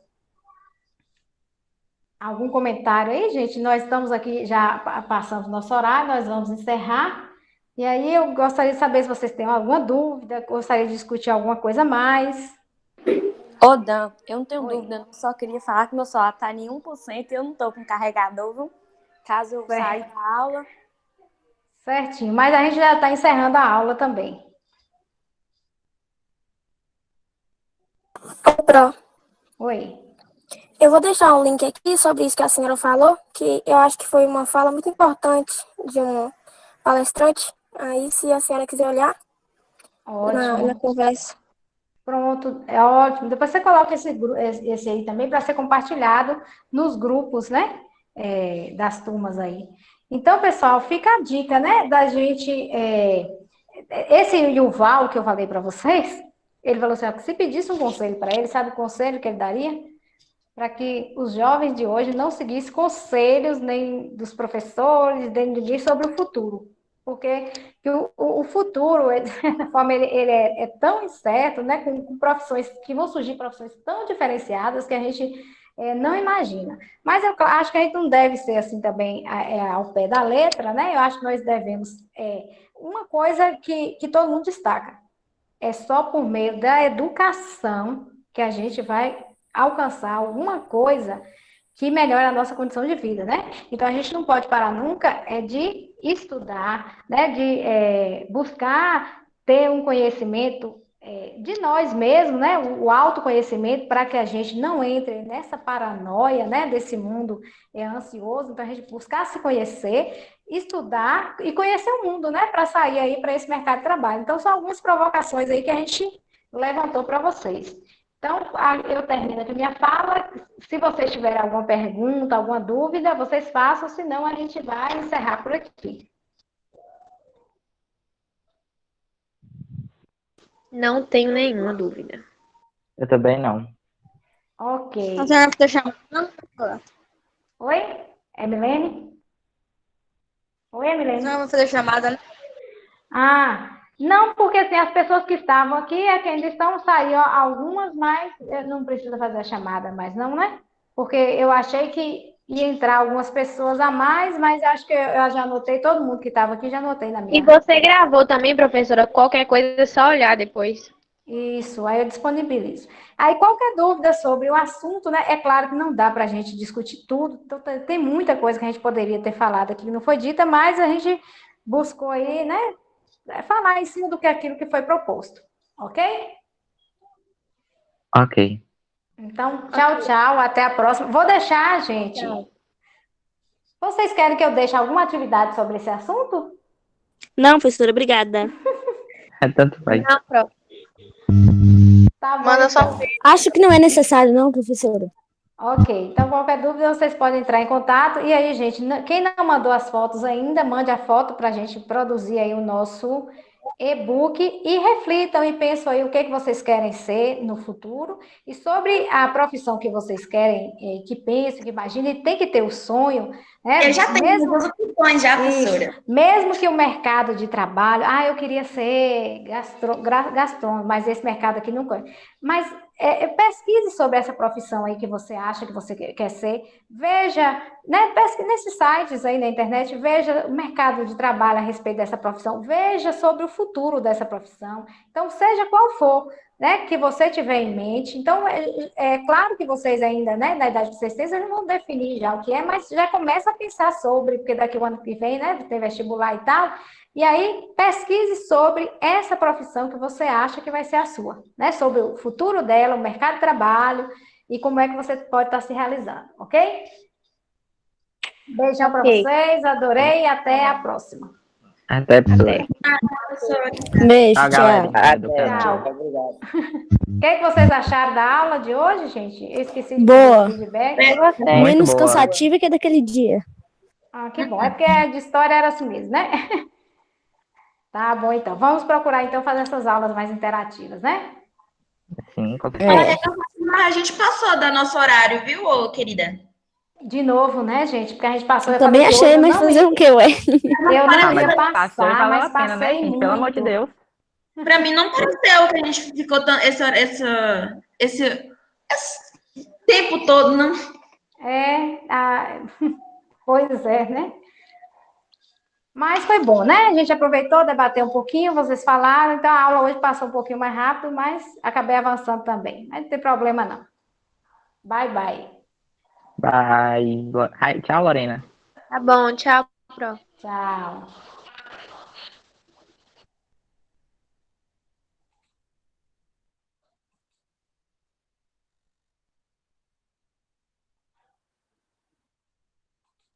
Speaker 2: Algum comentário aí, gente? Nós estamos aqui, já passamos nosso horário, nós vamos encerrar. E aí, eu gostaria de saber se vocês têm alguma dúvida, gostaria de discutir alguma coisa a mais.
Speaker 9: Ô, Dan, eu não tenho dúvida, eu só queria falar que meu celular tá em 1% e eu não tô com carregador, viu? Caso eu saia da aula.
Speaker 2: Certinho, mas a gente já está encerrando a aula também.
Speaker 6: Pro.
Speaker 2: Oi.
Speaker 6: Eu vou deixar um link aqui sobre isso que a senhora falou, que eu acho que foi uma fala muito importante de um palestrante. Aí, se a senhora quiser olhar na conversa.
Speaker 2: Pronto, é ótimo. Depois você coloca esse aí também para ser compartilhado nos grupos, né? Das turmas aí. Então, pessoal, fica a dica, né? Da gente. Esse Yuval que eu falei para vocês, ele falou assim: ó, que se pedisse um conselho para ele, sabe o conselho que ele daria? Para que os jovens de hoje não seguissem conselhos nem dos professores, nem de ninguém sobre o futuro. Porque o futuro, de certa forma, ele é tão incerto, né, com profissões que vão surgir, profissões tão diferenciadas que a gente não imagina. Mas eu acho que a gente não deve ser assim também ao pé da letra, né? Eu acho que nós devemos... uma coisa que todo mundo destaca, é só por meio da educação que a gente vai alcançar alguma coisa que melhora a nossa condição de vida, né? Então, a gente não pode parar nunca de estudar, né? De buscar ter um conhecimento de nós mesmos, né? O autoconhecimento, para que a gente não entre nessa paranoia, né? Desse mundo ansioso, então a gente buscar se conhecer, estudar e conhecer o mundo, né? Para sair aí para esse mercado de trabalho. Então, são algumas provocações aí que a gente levantou para vocês. Então, eu termino aqui minha fala. Se vocês tiverem alguma pergunta, alguma dúvida, vocês façam, senão a gente vai encerrar por aqui.
Speaker 11: Não tenho nenhuma dúvida.
Speaker 5: Eu também não.
Speaker 2: Ok.
Speaker 7: A senhora vai fazer chamada?
Speaker 2: Oi? É Milene? Oi,
Speaker 7: A
Speaker 2: Milene?
Speaker 7: senhora vai fazer chamada, né?
Speaker 2: Não, porque assim, as pessoas que estavam aqui é que ainda estão, saiu algumas, mas não precisa fazer a chamada mais não, né? Porque eu achei que ia entrar algumas pessoas a mais, mas acho que eu já anotei, todo mundo que estava aqui, já anotei na
Speaker 11: E
Speaker 2: minha.
Speaker 11: você gravou também, professora? Qualquer coisa é só olhar depois.
Speaker 2: Isso, aí eu disponibilizo. Aí qualquer dúvida sobre o assunto, né? É claro que não dá para a gente discutir tudo, então, tem muita coisa que a gente poderia ter falado aqui que não foi dita, mas a gente buscou aí, né? Falar em cima do que aquilo que foi proposto, ok?
Speaker 5: Ok.
Speaker 2: Então, tchau, tchau, até a próxima. Vou deixar, gente.
Speaker 11: Tchau.
Speaker 2: Vocês querem que eu deixe alguma atividade sobre esse assunto?
Speaker 3: Não, professora, obrigada.
Speaker 5: Tanto faz.
Speaker 11: Não, prof.
Speaker 2: Tá bom,
Speaker 7: Manda só.
Speaker 2: então.
Speaker 6: Acho que não é necessário, não, professora.
Speaker 2: Ok, então qualquer dúvida vocês podem entrar em contato. E aí, gente, quem não mandou as fotos ainda, mande a foto para a gente produzir aí o nosso e-book e reflitam e pensam aí o que vocês querem ser no futuro e sobre a profissão que vocês querem, que pensem, que imaginem, tem que ter o sonho, né?
Speaker 7: Eu já tenho duas opções já, professora.
Speaker 2: Mesmo que o mercado de trabalho, eu queria ser gastrônomo, mas esse mercado aqui não conhece. Mas pesquise sobre essa profissão aí que você acha que você quer ser, veja, né, pesquise nesses sites aí na internet, veja o mercado de trabalho a respeito dessa profissão, veja sobre o futuro dessa profissão. Então, seja qual for, né, que você tiver em mente. Então, é claro que vocês ainda, né, na idade que vocês têm, vocês não vão definir já o que é, mas já começa a pensar sobre, porque daqui o ano que vem, né, tem vestibular e tal. E aí, pesquise sobre essa profissão que você acha que vai ser a sua, né? Sobre o futuro dela, o mercado de trabalho e como é que você pode estar se realizando, ok? Beijão para vocês, adorei e até a próxima.
Speaker 5: Até, professora.
Speaker 6: Beijo,
Speaker 5: Tchau,
Speaker 6: tchau.
Speaker 5: galera.
Speaker 2: Tchau. O que vocês acharam da aula de hoje, gente? Eu esqueci de
Speaker 6: Boa.
Speaker 2: pedir feedback.
Speaker 5: Muito
Speaker 6: Menos
Speaker 5: boa.
Speaker 6: cansativa que a daquele dia.
Speaker 2: Que bom. É porque a de história era assim mesmo, né? Tá bom, então. Vamos procurar, então, fazer essas aulas mais interativas, né?
Speaker 5: Sim, com certeza.
Speaker 7: Mas a gente passou do nosso horário, viu, ô, querida?
Speaker 2: De novo, né, gente? Porque a gente passou...
Speaker 6: Eu também achei, mas fazer o quê, ué?
Speaker 2: Eu não ia
Speaker 5: Passou e
Speaker 2: passar,
Speaker 5: valeu
Speaker 2: mas
Speaker 5: a pena, né,
Speaker 2: passei
Speaker 5: gente?
Speaker 2: muito.
Speaker 5: Pelo amor de Deus.
Speaker 7: Pra mim não pareceu que a gente ficou esse tempo todo, não.
Speaker 2: Pois é, né? Mas foi bom, né? A gente aproveitou, debateu um pouquinho, vocês falaram, então a aula hoje passou um pouquinho mais rápido, mas acabei avançando também. Mas não tem problema, não. Bye, bye.
Speaker 5: Bye. Tchau, Lorena.
Speaker 11: Tá bom, tchau, prof.
Speaker 2: Tchau.